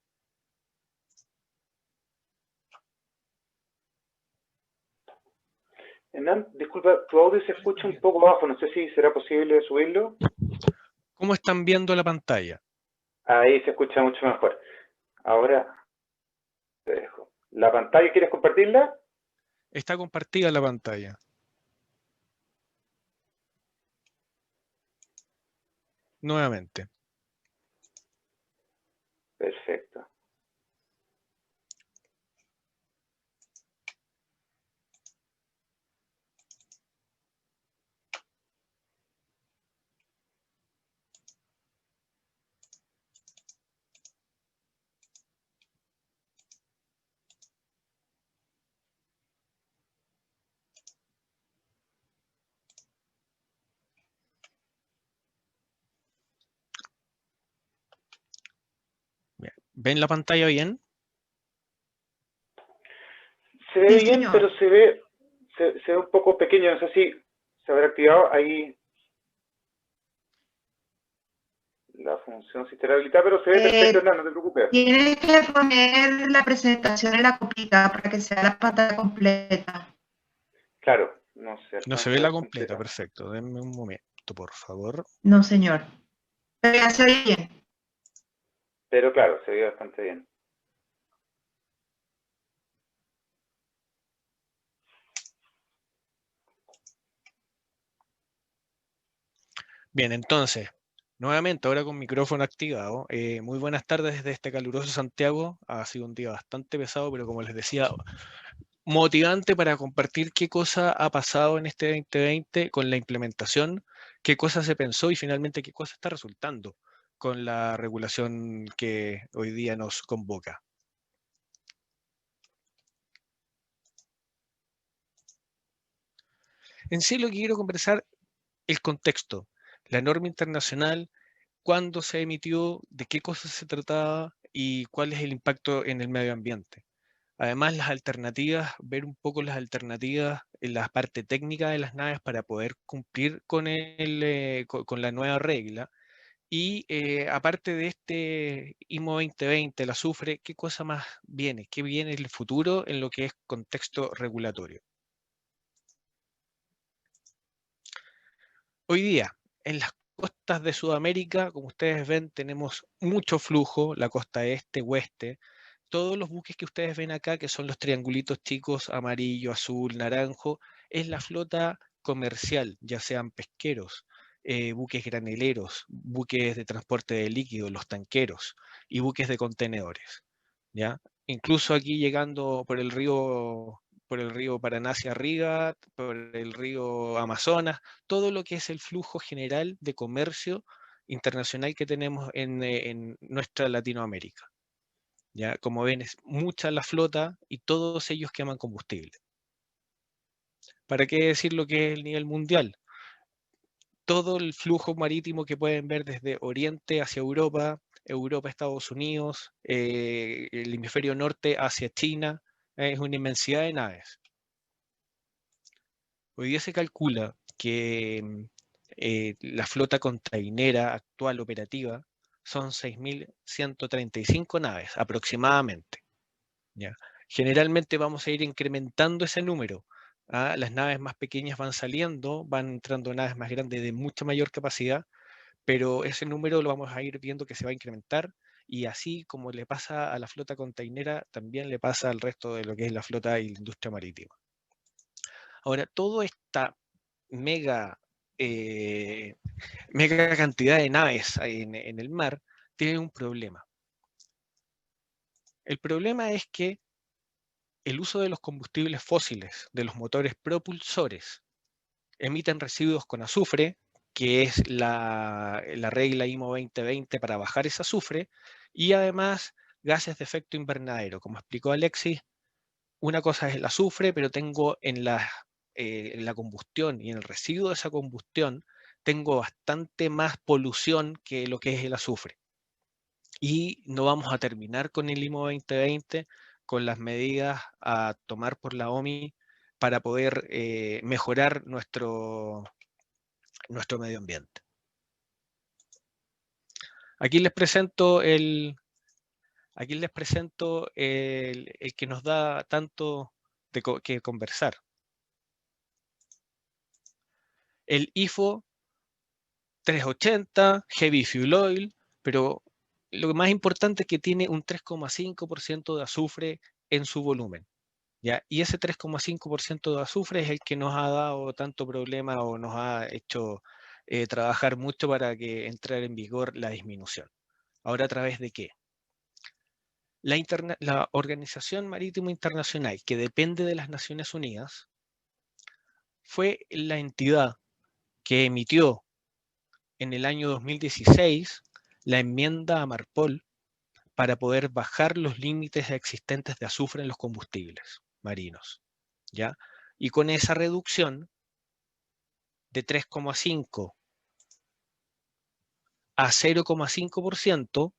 Hernán, disculpa, tu audio se escucha un poco bajo, no sé si será posible subirlo. ¿Cómo están viendo la pantalla? Ahí se escucha mucho mejor. Ahora te dejo. ¿La pantalla quieres compartirla? Está compartida la pantalla. Nuevamente. Perfecto. Bien. ¿Ven la pantalla bien? Se ve Sí, bien, señor. pero se ve un poco pequeño. No sé si se habrá activado ahí la función si estará habilitada, pero se ve perfecto, Hernán, no te preocupes. Tienes que poner la presentación en la copita para que sea la pantalla completa. Claro, no se No se ve la completa, perfecto. Denme un momento, por favor. No, señor. Pero ya se ve bien. Pero claro, se ve bastante bien. Bien, entonces, nuevamente, ahora con micrófono activado. Muy buenas tardes desde este caluroso Santiago. Ha sido un día bastante pesado, pero como les decía, motivante para compartir qué cosa ha pasado en este 2020 con la implementación, qué cosa se pensó y finalmente qué cosa está resultando con la regulación que hoy día nos convoca. En sí lo que quiero conversar el contexto, la norma internacional, cuándo se emitió, de qué cosas se trataba y cuál es el impacto en el medio ambiente. Además, las alternativas, ver un poco las alternativas en la parte técnica de las naves para poder cumplir con, con la nueva regla. Y aparte de este IMO 2020, la azufre, ¿qué cosa más viene? ¿Qué viene en el futuro en lo que es contexto regulatorio? Hoy día, en las costas de Sudamérica, como ustedes ven, tenemos mucho flujo, la costa este, oeste, todos los buques que ustedes ven acá, que son los triangulitos chicos, amarillo, azul, naranjo, es la flota comercial, ya sean pesqueros, buques graneleros, buques de transporte de líquidos, los tanqueros y buques de contenedores, ¿ya? Incluso aquí llegando por el río Paraná hacia arriba, por el río Amazonas, todo lo que es el flujo general de comercio internacional que tenemos en nuestra Latinoamérica. ¿Ya? Como ven, es mucha la flota y todos ellos queman combustible. ¿Para qué decir lo que es el nivel mundial? Todo el flujo marítimo que pueden ver desde Oriente hacia Europa, Europa, Estados Unidos, el hemisferio norte hacia China, es una inmensidad de naves. Hoy día se calcula que la flota containera actual operativa son 6.135 naves aproximadamente. ¿Ya? Generalmente vamos a ir incrementando ese número. ¿Ah? Las naves más pequeñas van saliendo, van entrando naves más grandes de mucha mayor capacidad, pero ese número lo vamos a ir viendo que se va a incrementar y así como le pasa a la flota containera, también le pasa al resto de lo que es la flota y la industria marítima. Ahora, toda esta mega, mega cantidad de naves en el mar tiene un problema. El problema es que el uso de los combustibles fósiles, de los motores propulsores, emiten residuos con azufre, que es la regla IMO 2020 para bajar ese azufre, y además gases de efecto invernadero. Como explicó Alexis, una cosa es el azufre, pero tengo en la combustión y en el residuo de esa combustión, tengo bastante más polución que lo que es el azufre. Y no vamos a terminar con el IMO 2020, con las medidas a tomar por la OMI para poder mejorar nuestro medio ambiente. Aquí les presento el que nos da tanto que conversar. El IFO 380, Heavy Fuel Oil, pero lo más importante es que tiene un 3,5% de azufre en su volumen. ¿Ya? Y ese 3,5% de azufre es el que nos ha dado tanto problema o nos ha hecho trabajar mucho para que entre en vigor la disminución. Ahora, ¿a través de qué? La Organización Marítima Internacional, que depende de las Naciones Unidas, fue la entidad que emitió en el año 2016 la enmienda a Marpol para poder bajar los límites existentes de azufre en los combustibles marinos. ¿Ya? Y con esa reducción de 3,5 a 0,5%,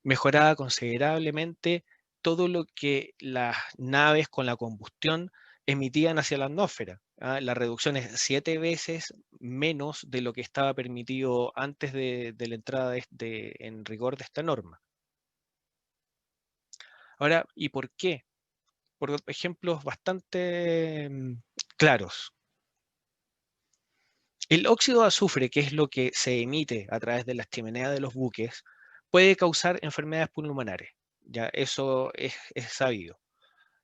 mejoraba considerablemente todo lo que las naves con la combustión emitían hacia la atmósfera. ¿Ah? La reducción es 7 veces menos de lo que estaba permitido antes de la entrada en rigor de esta norma. Ahora, ¿y por qué? Por ejemplos bastante claros. El óxido de azufre, que es lo que se emite a través de las chimeneas de los buques, puede causar enfermedades pulmonares. Ya eso es sabido.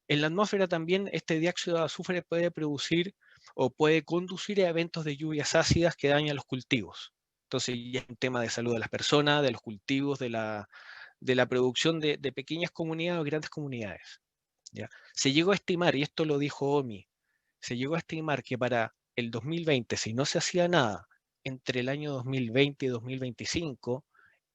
En la atmósfera también este dióxido de azufre puede producir o puede conducir a eventos de lluvias ácidas que dañan los cultivos. Entonces ya es un tema de salud de las personas, de los cultivos, de la producción de pequeñas comunidades o grandes comunidades. ¿Ya? Se llegó a estimar, y esto lo dijo OMI, se llegó a estimar que para el 2020, si no se hacía nada entre el año 2020 y 2025,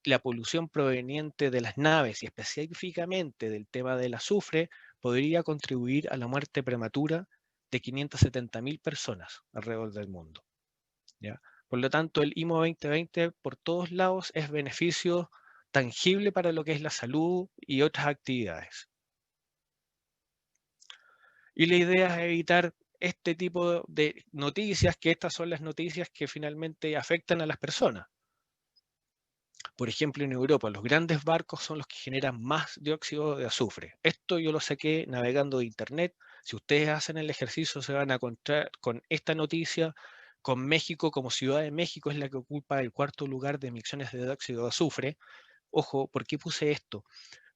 la polución proveniente de las naves y específicamente del tema del azufre podría contribuir a la muerte prematura de 570.000 personas alrededor del mundo. ¿Ya? Por lo tanto, el IMO 2020 por todos lados es beneficio tangible para lo que es la salud y otras actividades. Y la idea es evitar este tipo de noticias, que estas son las noticias que finalmente afectan a las personas. Por ejemplo, en Europa, los grandes barcos son los que generan más dióxido de azufre. Esto yo lo saqué navegando de internet. Si ustedes hacen el ejercicio, se van a encontrar con esta noticia, con México como Ciudad de México es la que ocupa el 4.º lugar de emisiones de dióxido de azufre. Ojo, ¿por qué puse esto?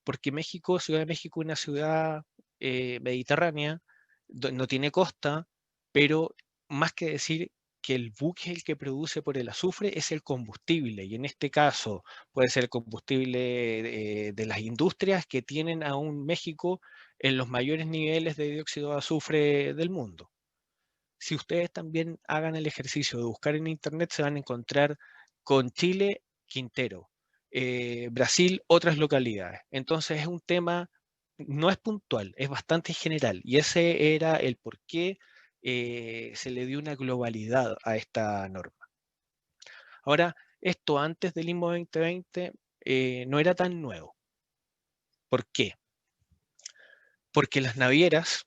porque México, Ciudad de México, es una ciudad mediterránea, no tiene costa, pero más que decir que el buque es el que produce por el azufre, es el combustible, y en este caso puede ser el combustible de las industrias que tienen aún México en los mayores niveles de dióxido de azufre del mundo. Si ustedes también hagan el ejercicio de buscar en internet, se van a encontrar con Chile, Quintero, Brasil, otras localidades. Entonces es un tema, no es puntual, es bastante general, y ese era el por qué se le dio una globalidad a esta norma. Ahora, esto antes del IMO 2020 no era tan nuevo. ¿Por qué? Porque las navieras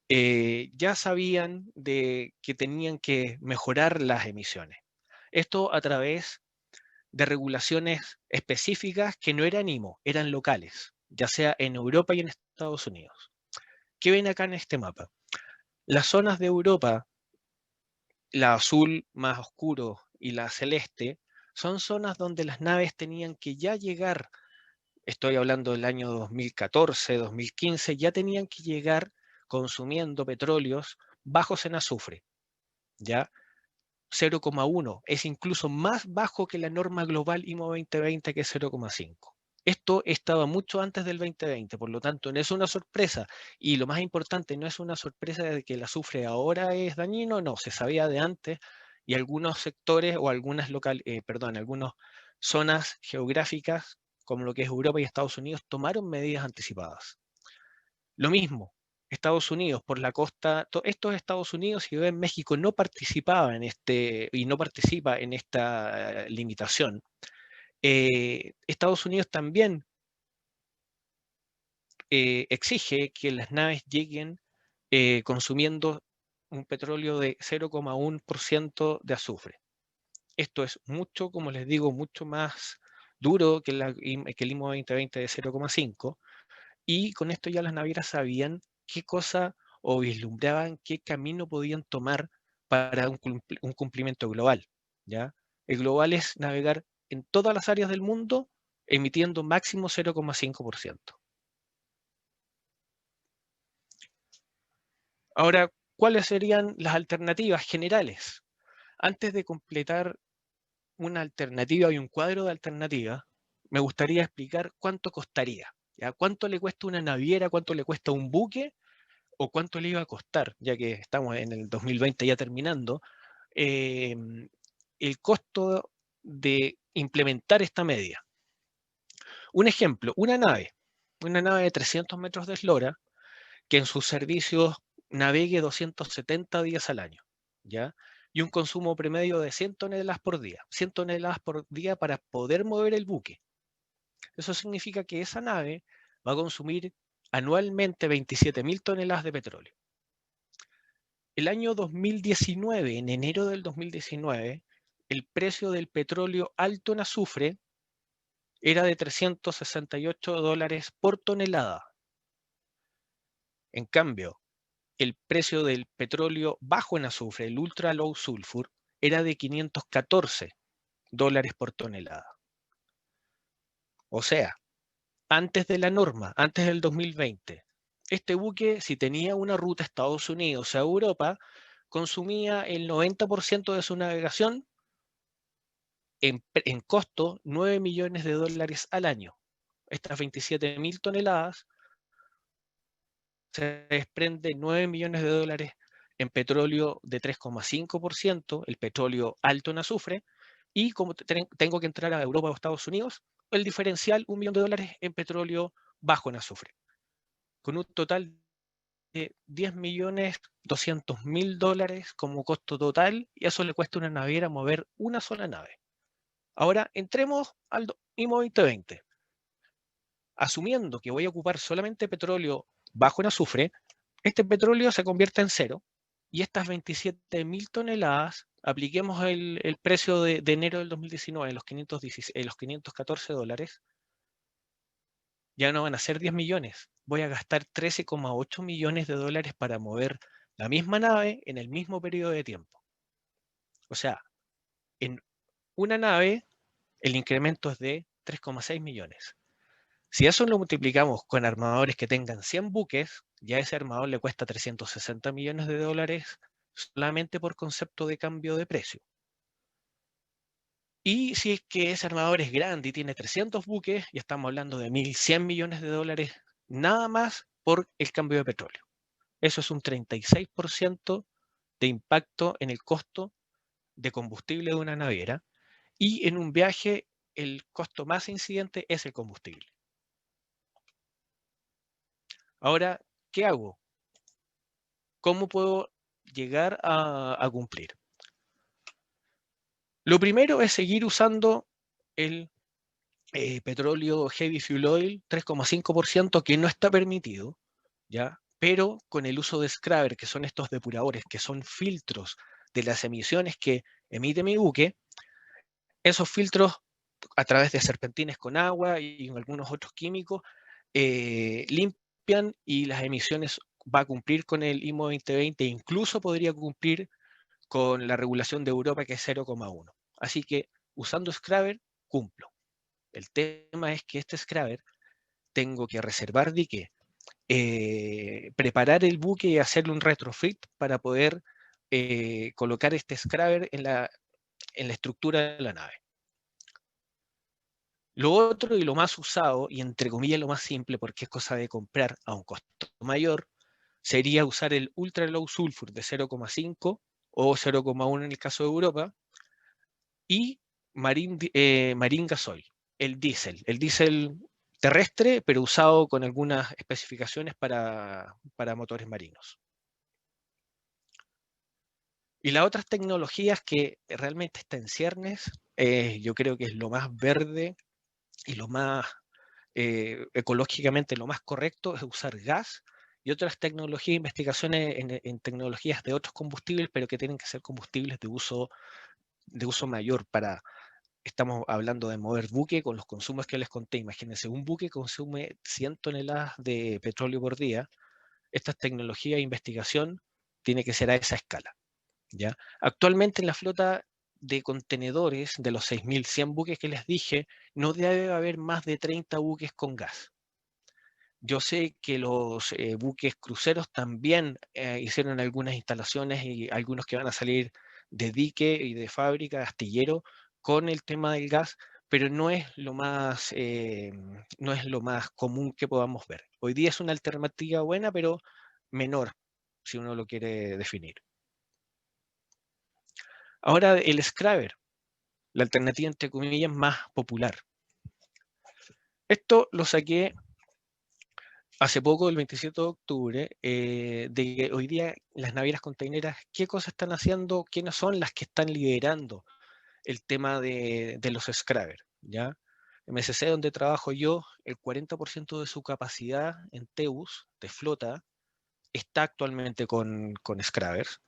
ya sabían de que tenían que mejorar las emisiones. Esto a través de regulaciones específicas que no eran IMO, eran locales, ya sea en Europa y en Estados Unidos. ¿Qué ven acá en este mapa? Las zonas de Europa, la azul más oscuro y la celeste, son zonas donde las naves tenían que ya llegar, estoy hablando del año 2014, 2015, ya tenían que llegar consumiendo petróleos bajos en azufre, ¿ya? 0,1 es incluso más bajo que la norma global IMO 2020, que es 0,5. Esto estaba mucho antes del 2020, por lo tanto no es una sorpresa, y lo más importante, no es una sorpresa de que el azufre ahora es dañino, no, se sabía de antes, y algunos sectores o algunas algunas zonas geográficas, como lo que es Europa y Estados Unidos, tomaron medidas anticipadas. Lo mismo, Estados Unidos, por la costa, estos Estados Unidos, si ven, México no participaba en y no participa en esta limitación. Estados Unidos también exige que las naves lleguen consumiendo un petróleo de 0,1% de azufre. Esto es mucho, como les digo, mucho más duro que el IMO 2020 de 0,5, y con esto ya las navieras sabían qué cosa o vislumbraban qué camino podían tomar para un cumplimiento global, ¿ya? El global es navegar en todas las áreas del mundo emitiendo máximo 0,5%. Ahora, ¿cuáles serían las alternativas generales? Antes de completar una alternativa y un cuadro de alternativas, me gustaría explicar cuánto costaría, ¿ya? ¿Cuánto le cuesta una naviera, cuánto le cuesta un buque, o cuánto le iba a costar, ya que estamos en el 2020 ya terminando, el costo de implementar esta media? Un ejemplo, una nave de 300 metros de eslora, que en sus servicios navegue 270 días al año, ¿ya? Y un consumo promedio de 100 toneladas por día. 100 toneladas por día para poder mover el buque. Eso significa que esa nave va a consumir anualmente 27.000 toneladas de petróleo. El año 2019, en enero del 2019, el precio del petróleo alto en azufre era de $368 por tonelada. En cambio, el precio del petróleo bajo en azufre, el ultra low sulfur, era de $514 por tonelada. O sea, antes de la norma, antes del 2020, este buque, si tenía una ruta a Estados Unidos a Europa, consumía el 90% de su navegación en costo $9 millones al año. Estas 27.000 toneladas se desprende $9 millones en petróleo de 3,5%, el petróleo alto en azufre, y como tengo que entrar a Europa o Estados Unidos, el diferencial, $1 millón en petróleo bajo en azufre, con un total de $10.200.000 como costo total, y eso le cuesta a una naviera mover una sola nave. Ahora entremos al IMO 2020. Asumiendo que voy a ocupar solamente petróleo bajo en azufre, este petróleo se convierte en cero, y estas 27.000 toneladas, apliquemos el precio de enero del 2019, los $514, ya no van a ser 10 millones. Voy a gastar $13,8 millones para mover la misma nave en el mismo periodo de tiempo. O sea, en una nave el incremento es de 3,6 millones. Si eso lo multiplicamos con armadores que tengan 100 buques, ya ese armador le cuesta 360 millones de dólares solamente por concepto de cambio de precio. Y si es que ese armador es grande y tiene 300 buques, ya estamos hablando de 1.100 millones de dólares nada más por el cambio de petróleo. Eso es un 36% de impacto en el costo de combustible de una naviera. Y en un viaje, el costo más incidente es el combustible. Ahora, ¿qué hago? ¿Cómo puedo llegar a cumplir? Lo primero es seguir usando el petróleo heavy fuel oil 3,5% que no está permitido, ¿ya? Pero con el uso de scrubber, que son estos depuradores, que son filtros de las emisiones que emite mi buque, esos filtros a través de serpentines con agua y algunos otros químicos limpian y las emisiones va a cumplir con el IMO 2020 e incluso podría cumplir con la regulación de Europa que es 0,1. Así que usando scrubber cumplo. El tema es que este scrubber tengo que reservar dique, preparar el buque y hacerle un retrofit para poder colocar este scrubber en la estructura de la nave. Lo otro y lo más usado, y entre comillas lo más simple porque es cosa de comprar a un costo mayor, sería usar el Ultra Low Sulfur de 0,5 o 0,1 en el caso de Europa, y Marine Gasoil, el diésel terrestre, pero usado con algunas especificaciones para motores marinos. Y las otras tecnologías que realmente está en ciernes, yo creo que es lo más verde y lo más ecológicamente lo más correcto es usar gas y otras tecnologías, investigaciones en tecnologías de otros combustibles, pero que tienen que ser combustibles de uso mayor para, estamos hablando de mover buque con los consumos que les conté. Imagínense, un buque consume 100 toneladas de petróleo por día. Estas tecnologías de investigación tiene que ser a esa escala, ¿ya? Actualmente en la flota de contenedores, de los 6.100 buques que les dije, no debe haber más de 30 buques con gas. Yo sé que los buques cruceros también hicieron algunas instalaciones y algunos que van a salir de dique y de fábrica, de astillero, con el tema del gas, pero no es lo más común que podamos ver. Hoy día es una alternativa buena, pero menor, si uno lo quiere definir. Ahora el scrubber, la alternativa entre comillas más popular. Esto lo saqué hace poco, el 27 de octubre, de que hoy día las navieras containeras, ¿qué cosas están haciendo? ¿Quiénes son las que están liderando el tema de los scrubbers? ¿Ya? MSC, donde trabajo yo, el 40% de su capacidad en TEUs de flota está actualmente con scrubbers.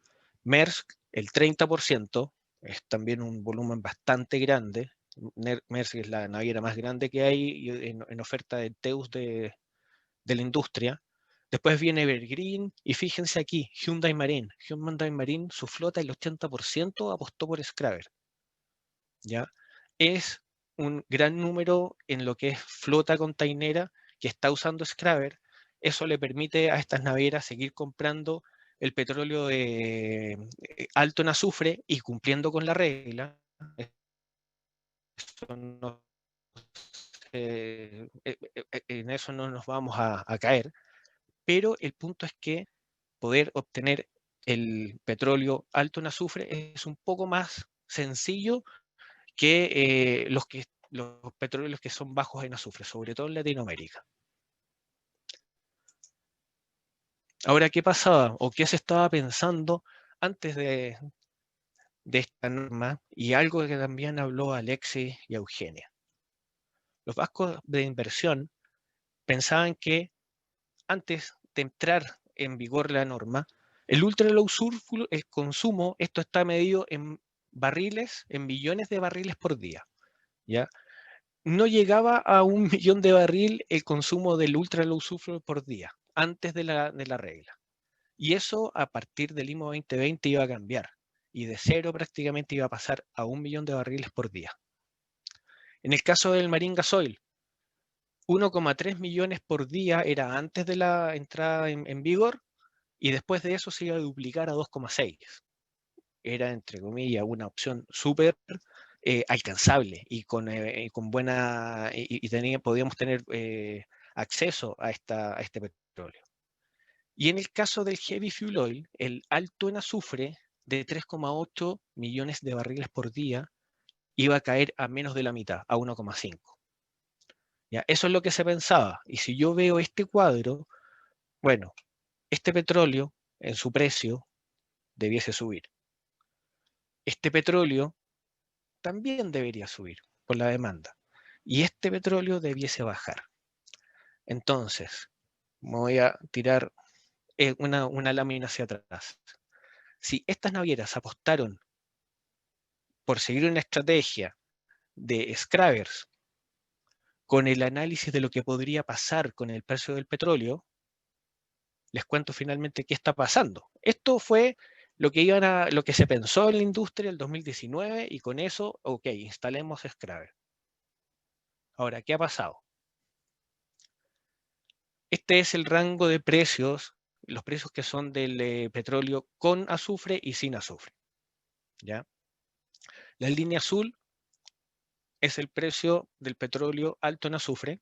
Maersk, el 30%, es también un volumen bastante grande. Maersk es la naviera más grande que hay en oferta de TEUs de la industria. Después viene Evergreen y fíjense aquí, Hyundai Marine. Hyundai Marine, su flota, el 80% apostó por scrubber. ¿Ya? Es un gran número en lo que es flota containera que está usando scrubber. Eso le permite a estas navieras seguir comprando el petróleo alto en azufre y cumpliendo con la regla. En eso no nos vamos a caer. Pero el punto es que poder obtener el petróleo alto en azufre es un poco más sencillo que los petróleos que son bajos en azufre, sobre todo en Latinoamérica. Ahora, ¿qué pasaba o qué se estaba pensando antes de esta norma? Y algo que también habló Alexis y Eugenia. Los bancos de inversión pensaban que antes de entrar en vigor la norma, el ultra low sulfur, el consumo, esto está medido en barriles, en millones de barriles por día, ¿ya? No llegaba a 1 millón de barril el consumo del ultra low sulfur por día, antes de la regla. Y eso a partir del IMO 2020 iba a cambiar, y de cero prácticamente iba a pasar a 1 millón de barriles por día. En el caso del Marine Gasoil, 1,3 millones por día era antes de la entrada en vigor, y después de eso se iba a duplicar a 2,6. Era, entre comillas, una opción súper alcanzable y con buena, podíamos tener acceso a este petróleo. Y en el caso del heavy fuel oil, el alto en azufre de 3,8 millones de barriles por día iba a caer a menos de la mitad, a 1,5. ¿Ya? Eso es lo que se pensaba. Y si yo veo este cuadro, bueno, este petróleo en su precio debiese subir. Este petróleo también debería subir por la demanda. Y este petróleo debiese bajar. Entonces, me voy a tirar una lámina hacia atrás. Si estas navieras apostaron por seguir una estrategia de scrubbers con el análisis de lo que podría pasar con el precio del petróleo, les cuento finalmente qué está pasando. Esto fue lo que se pensó en la industria el 2019 y con eso, ok, instalemos scrubber. Ahora, ¿qué ha pasado? Este es el rango de precios, los precios que son del petróleo con azufre y sin azufre. ¿Ya? La línea azul es el precio del petróleo alto en azufre.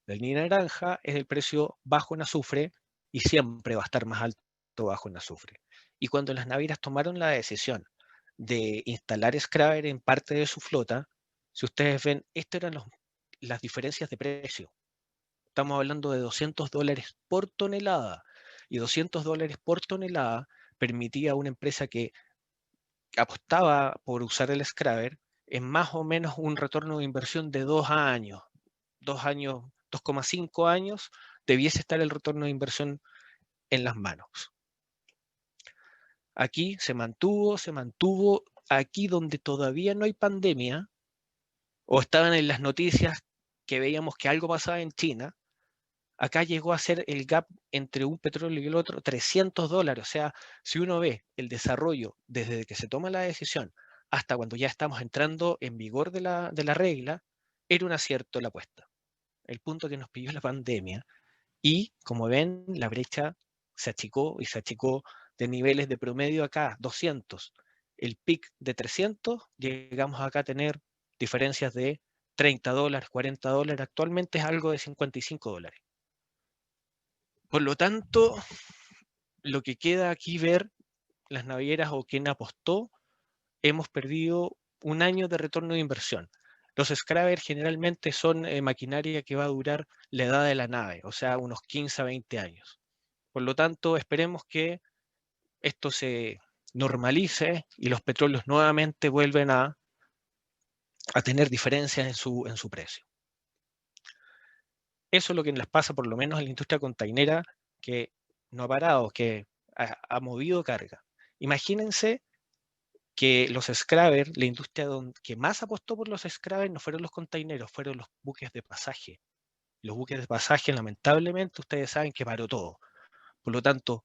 La línea naranja es el precio bajo en azufre y siempre va a estar más alto bajo en azufre. Y cuando las navieras tomaron la decisión de instalar scrubber en parte de su flota, si ustedes ven, estas eran las diferencias de precio. Estamos hablando de $200 por tonelada. Y $200 por tonelada permitía a una empresa que apostaba por usar el scrubber en más o menos un retorno de inversión de 2 años. 2,5 años, debiese estar el retorno de inversión en las manos. Aquí se mantuvo, aquí donde todavía no hay pandemia, o estaban en las noticias que veíamos que algo pasaba en China, acá llegó a ser el gap entre un petróleo y el otro $300. O sea, si uno ve el desarrollo desde que se toma la decisión hasta cuando ya estamos entrando en vigor de la regla, era un acierto la apuesta. El punto que nos pilló la pandemia, y como ven, la brecha se achicó y se achicó de niveles de promedio acá, 200. El pic de 300, llegamos acá a tener diferencias de $30, $40, actualmente es algo de $55. Por lo tanto, lo que queda aquí ver, las navieras o quien apostó, hemos perdido un año de retorno de inversión. Los scrubbers generalmente son maquinaria que va a durar la edad de la nave, o sea, unos 15 a 20 años. Por lo tanto, esperemos que esto se normalice y los petróleos nuevamente vuelven a tener diferencias en su precio. Eso es lo que les pasa por lo menos en la industria containera, que no ha parado, que ha movido carga. Imagínense que los scrubbers, la industria que más apostó por los scrubbers no fueron los containeros, fueron los buques de pasaje. Los buques de pasaje, lamentablemente, ustedes saben que paró todo. Por lo tanto,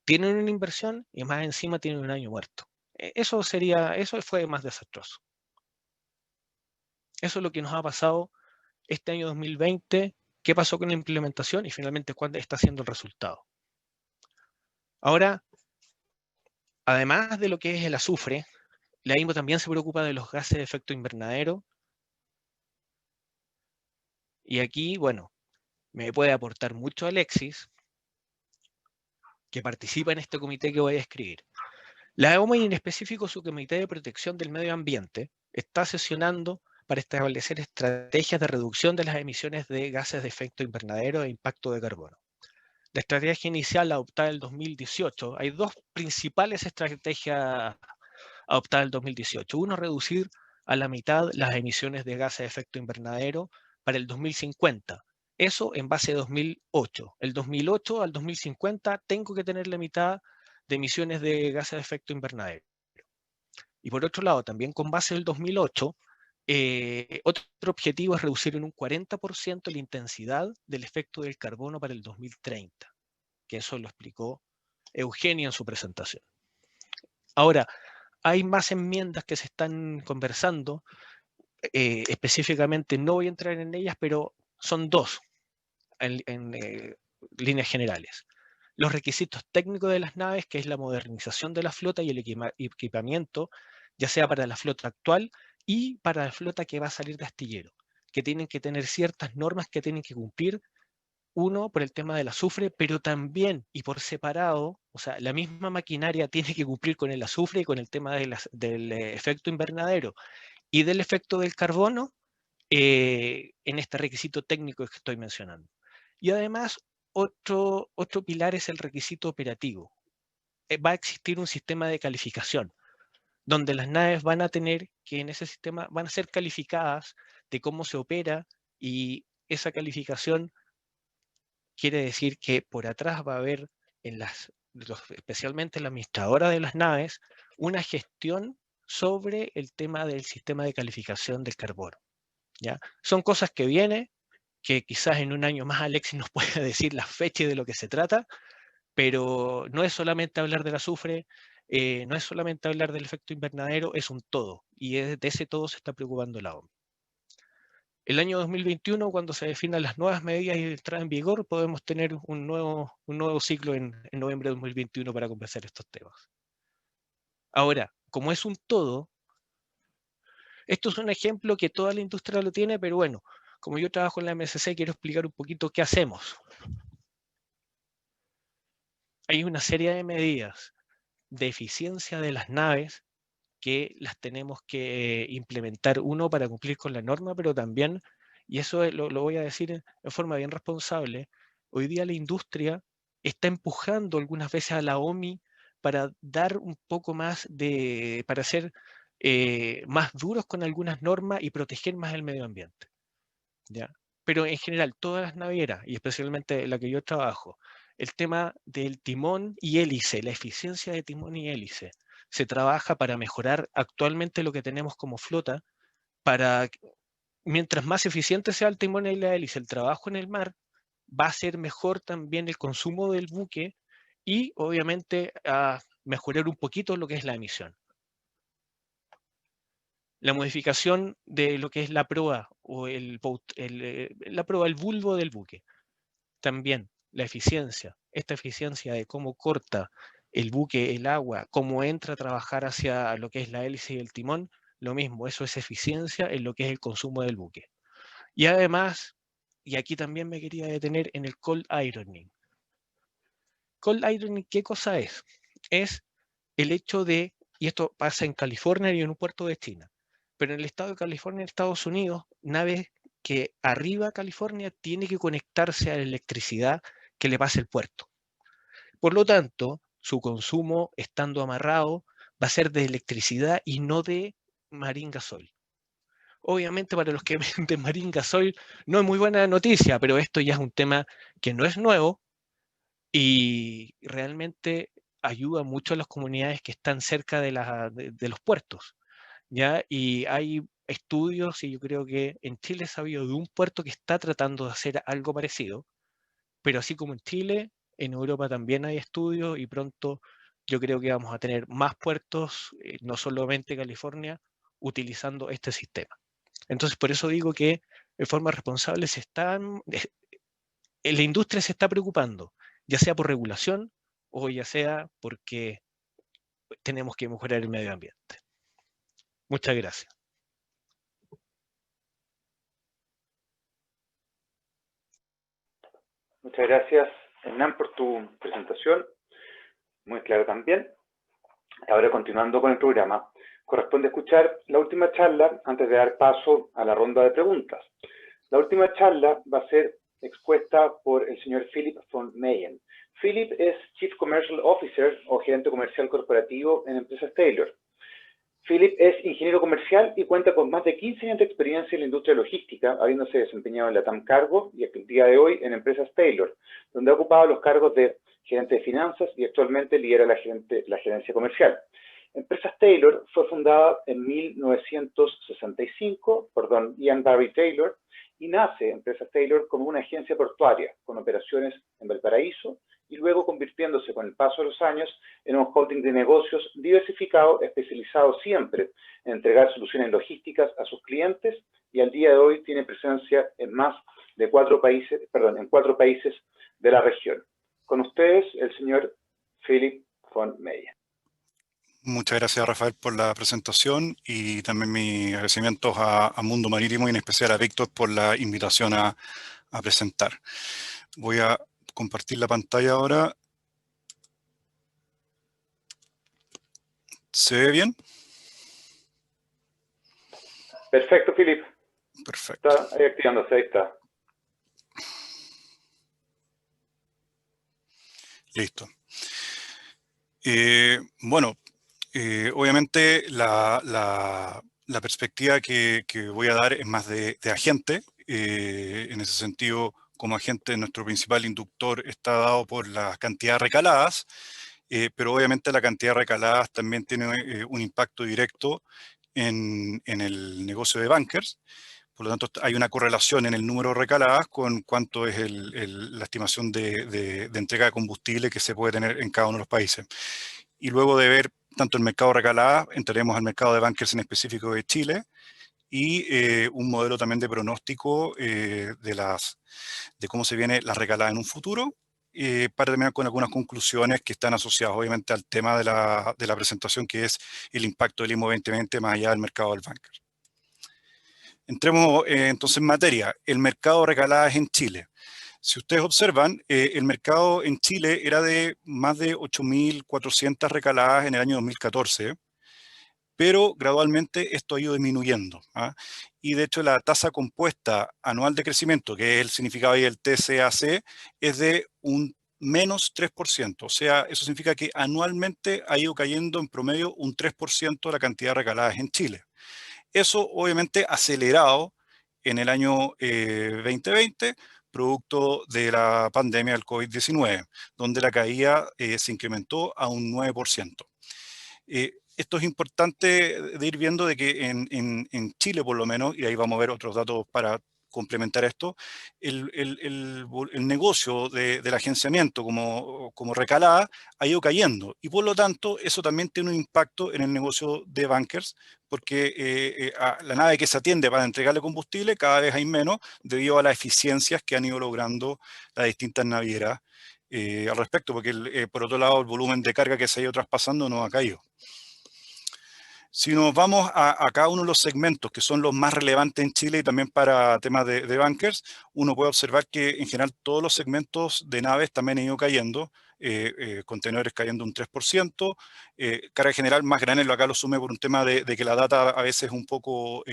tienen una inversión y más encima tienen un año muerto. Eso fue más desastroso. Eso es lo que nos ha pasado este año 2020, qué pasó con la implementación y finalmente cuándo está siendo el resultado. Ahora, además de lo que es el azufre, la IMO también se preocupa de los gases de efecto invernadero. Y aquí, bueno, me puede aportar mucho Alexis, que participa en este comité que voy a escribir. La OMA y en específico su Comité de Protección del Medio Ambiente está sesionando para establecer estrategias de reducción de las emisiones de gases de efecto invernadero e impacto de carbono. La estrategia inicial adoptada en el 2018, hay dos principales estrategias adoptadas en el 2018. Uno, reducir a la mitad las emisiones de gases de efecto invernadero para el 2050. Eso en base a 2008. El 2008 al 2050 tengo que tener la mitad de emisiones de gases de efecto invernadero. Y por otro lado, también con base en el 2008, otro objetivo es reducir en un 40% la intensidad del efecto del carbono para el 2030, que eso lo explicó Eugenio en su presentación. Ahora, hay más enmiendas que se están conversando. específicamente no voy a entrar en ellas, pero son dos en líneas generales. Los requisitos técnicos de las naves, que es la modernización de la flota y el equipamiento, ya sea para la flota actual y para la flota que va a salir de astillero, que tienen que tener ciertas normas que tienen que cumplir, uno, por el tema del azufre, pero también, y por separado, o sea, la misma maquinaria tiene que cumplir con el azufre y con el tema del efecto invernadero y del efecto del carbono en este requisito técnico que estoy mencionando. Y además, otro pilar es el requisito operativo. Va a existir un sistema de calificación, donde las naves van a tener que en ese sistema van a ser calificadas de cómo se opera, y esa calificación quiere decir que por atrás va a haber, especialmente en la administradora de las naves, una gestión sobre el tema del sistema de calificación del carbono. ¿Ya? Son cosas que vienen, que quizás en un año más Alexis nos pueda decir la fecha y de lo que se trata, pero no es solamente hablar del azufre, no es solamente hablar del efecto invernadero, es un todo, y de ese todo se está preocupando la OMS. El año 2021, cuando se definan las nuevas medidas y entrada en vigor, podemos tener un nuevo ciclo en noviembre de 2021 para conversar estos temas. Ahora, como es un todo, esto es un ejemplo que toda la industria lo tiene, pero bueno, como yo trabajo en la MSC, quiero explicar un poquito qué hacemos. Hay una serie de medidas de eficiencia de las naves que las tenemos que implementar, uno, para cumplir con la norma, pero también, y eso lo voy a decir en forma bien responsable, hoy día la industria está empujando algunas veces a la OMI para dar un poco más para ser más duros con algunas normas y proteger más el medio ambiente. ¿Ya? Pero en general, todas las navieras, y especialmente la que yo trabajo, el tema del timón y hélice, la eficiencia de timón y hélice, se trabaja para mejorar actualmente lo que tenemos como flota, para mientras más eficiente sea el timón y la hélice, el trabajo en el mar, va a ser mejor también el consumo del buque y obviamente a mejorar un poquito lo que es la emisión. La modificación de lo que es la proa o la proa, el bulbo del buque. También la eficiencia, esta eficiencia de cómo corta el buque el agua, cómo entra a trabajar hacia lo que es la hélice y el timón, lo mismo, eso es eficiencia en lo que es el consumo del buque. Y además, y aquí también me quería detener en el cold ironing. Cold ironing, ¿qué cosa es? Es el hecho de, y esto pasa en California y en un puerto de China, pero en el estado de California, en Estados Unidos, naves que arriba California tiene que conectarse a la electricidad que le pasa el puerto. Por lo tanto, su consumo, estando amarrado, va a ser de electricidad y no de marine gasoil. Obviamente para los que venden marine gasoil no es muy buena noticia, pero esto ya es un tema que no es nuevo y realmente ayuda mucho a las comunidades que están cerca de los puertos, ¿ya? Y hay estudios, y yo creo que en Chile he sabido de un puerto que está tratando de hacer algo parecido, pero así como en Chile, en Europa también hay estudios y pronto yo creo que vamos a tener más puertos, no solamente California, utilizando este sistema. Entonces, por eso digo que de forma responsable la industria se está preocupando, ya sea por regulación o ya sea porque tenemos que mejorar el medio ambiente. Muchas gracias. Muchas gracias, Hernán, por tu presentación. Muy clara también. Ahora, continuando con el programa, corresponde escuchar la última charla antes de dar paso a la ronda de preguntas. La última charla va a ser expuesta por el señor Philip von Meyen. Philip es Chief Commercial Officer o gerente comercial corporativo en Empresas Taylor. Philip es ingeniero comercial y cuenta con más de 15 años de experiencia en la industria logística, habiéndose desempeñado en la TAM Cargo y el día de hoy en Empresas Taylor, donde ha ocupado los cargos de gerente de finanzas y actualmente lidera la gerencia comercial. Empresas Taylor fue fundada en 1965 por don Ian Barry Taylor y nace Empresas Taylor como una agencia portuaria con operaciones en Valparaíso y luego convirtiéndose con el paso de los años en un holding de negocios diversificado, especializado siempre en entregar soluciones logísticas a sus clientes, y al día de hoy tiene presencia en más de 4 países, en 4 países de la región. Con ustedes, el señor Philip von Meyer. Muchas gracias, Rafael, por la presentación, y también mis agradecimientos a Mundo Marítimo y en especial a Víctor por la invitación a presentar. Voy a compartir la pantalla ahora. ¿Se ve bien? Perfecto, Philip. Perfecto. Está ahí activándose, ahí está. Listo. Bueno, obviamente la perspectiva que voy a dar es más de agente. En ese sentido, como agente, nuestro principal inductor está dado por la cantidad de recaladas, pero obviamente la cantidad de recaladas también tiene un impacto directo en el negocio de Bankers. Por lo tanto, hay una correlación en el número de recaladas con cuánto es la estimación de entrega de combustible que se puede tener en cada uno de los países. Y luego de ver tanto el mercado de recaladas, entraremos al mercado de Bankers en específico de Chile, y un modelo también de pronóstico de cómo se viene la recalada en un futuro, para terminar con algunas conclusiones que están asociadas obviamente al tema de la presentación, que es el impacto del IMO 2020 más allá del mercado del banker. Entremos entonces en materia. El mercado de recaladas en Chile. Si ustedes observan, el mercado en Chile era de más de 8.400 recaladas en el año 2014, pero gradualmente esto ha ido disminuyendo, ¿ah? Y de hecho la tasa compuesta anual de crecimiento, que es el significado ahí del TCAC, es de un menos 3%. O sea, eso significa que anualmente ha ido cayendo en promedio un 3% la cantidad de recaladas en Chile. Eso obviamente acelerado en el año 2020, producto de la pandemia del COVID-19, donde la caída se incrementó a un 9%. Esto es importante de ir viendo de que en Chile, por lo menos, y ahí vamos a ver otros datos para complementar esto, el negocio del agenciamiento como recalada ha ido cayendo, y por lo tanto eso también tiene un impacto en el negocio de Bankers, porque la nave que se atiende para entregarle combustible cada vez hay menos debido a las eficiencias que han ido logrando las distintas navieras al respecto, porque por otro lado el volumen de carga que se ha ido traspasando no ha caído. Si nos vamos a cada uno de los segmentos que son los más relevantes en Chile y también para temas de Bankers, uno puede observar que en general todos los segmentos de naves también han ido cayendo, contenedores cayendo un 3%, carga general más grande, acá lo sume por un tema de que la data a veces es un poco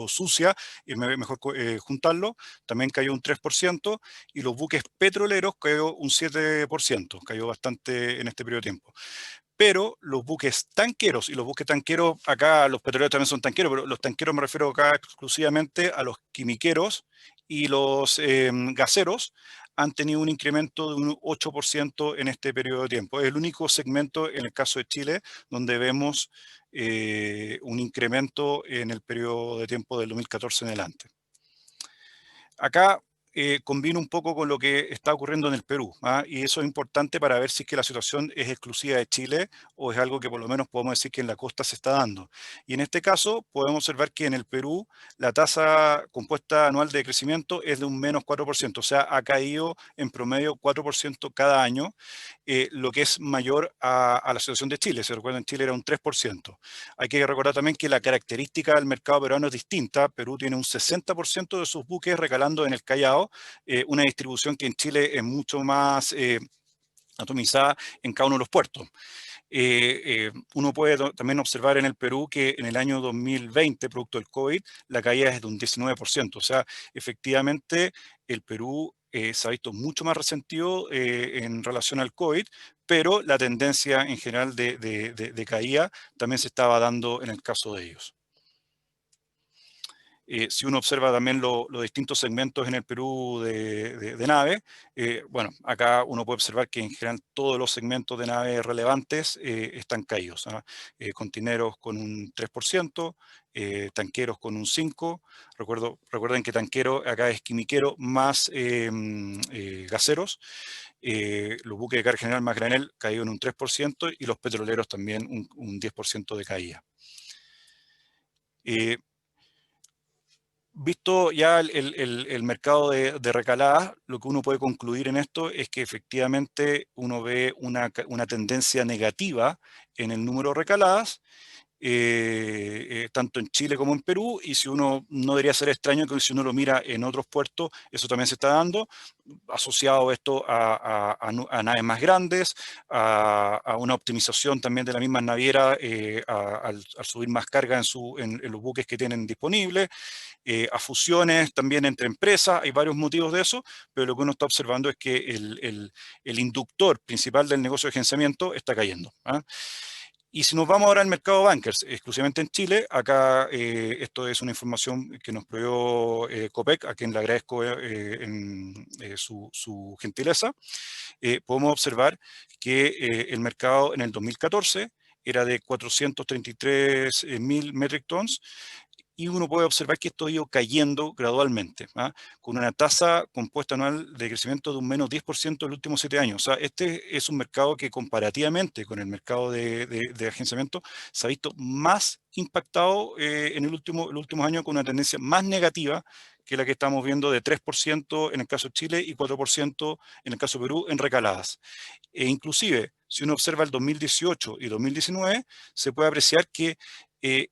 sucia, y es mejor juntarlo, también cayó un 3%, y los buques petroleros cayó un 7%, cayó bastante en este periodo de tiempo. Pero los buques tanqueros, y los buques tanqueros, acá los petroleros también son tanqueros, pero los tanqueros me refiero acá exclusivamente a los quimiqueros, y los gaseros han tenido un incremento de un 8% en este periodo de tiempo. Es el único segmento en el caso de Chile donde vemos un incremento en el periodo de tiempo del 2014 en adelante. Acá combino un poco con lo que está ocurriendo en el Perú, ¿ah? Y eso es importante para ver si es que la situación es exclusiva de Chile o es algo que por lo menos podemos decir que en la costa se está dando. Y en este caso podemos observar que en el Perú la tasa compuesta anual de crecimiento es de un menos 4%, o sea, ha caído en promedio 4% cada año, lo que es mayor a la situación de Chile. Si recuerdan, en Chile era un 3%. Hay que recordar también que la característica del mercado peruano es distinta. Perú tiene un 60% de sus buques recalando en el Callao, una distribución que en Chile es mucho más atomizada en cada uno de los puertos. Uno puede también observar en el Perú que en el año 2020, producto del COVID, la caída es de un 19%. O sea, efectivamente, el Perú se ha visto mucho más resentido en relación al COVID, pero la tendencia en general de caída también se estaba dando en el caso de ellos. Si uno observa también los distintos segmentos en el Perú de naves, bueno, acá uno puede observar que en general todos los segmentos de naves relevantes están caídos, ¿ah? Contineros con un 3%, Tanqueros con un 5. Recuerden que tanquero acá es quimiquero más gaseros. Los buques de carga general más granel caído en un 3% y los petroleros también un 10% de caída. Visto ya el mercado de recaladas, lo que uno puede concluir en esto es que efectivamente uno ve una tendencia negativa en el número de recaladas, tanto en Chile como en Perú, y si uno no debería ser extraño que si uno lo mira en otros puertos, eso también se está dando, asociado esto a naves más grandes, a una optimización también de las mismas navieras al subir más carga en los buques que tienen disponibles, a fusiones también entre empresas, hay varios motivos de eso, pero lo que uno está observando es que el inductor principal del negocio de agenciamiento está cayendo. Y si nos vamos ahora al mercado bunkers, exclusivamente en Chile, acá esto es una información que nos proveyó Copec, a quien le agradezco su gentileza. Podemos observar que el mercado en el 2014 era de 433.000 metric tons, y uno puede observar que esto ha ido cayendo gradualmente, con una tasa compuesta anual de crecimiento de un menos 10% en los últimos 7 años. O sea, este es un mercado que comparativamente con el mercado de agenciamiento se ha visto más impactado en los últimos años, con una tendencia más negativa que la que estamos viendo de 3% en el caso de Chile y 4% en el caso de Perú en recaladas. E inclusive, si uno observa el 2018 y 2019, se puede apreciar que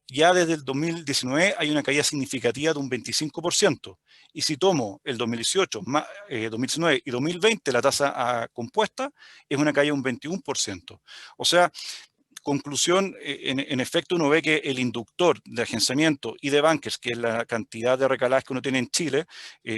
ya desde el 2019 hay una caída significativa de un 25%. Y si tomo el 2018, 2019 y 2020, la tasa compuesta es una caída de un 21%. O sea, conclusión, en efecto uno ve que el inductor de agenciamiento y de bunkers, que es la cantidad de recaladas que uno tiene en Chile,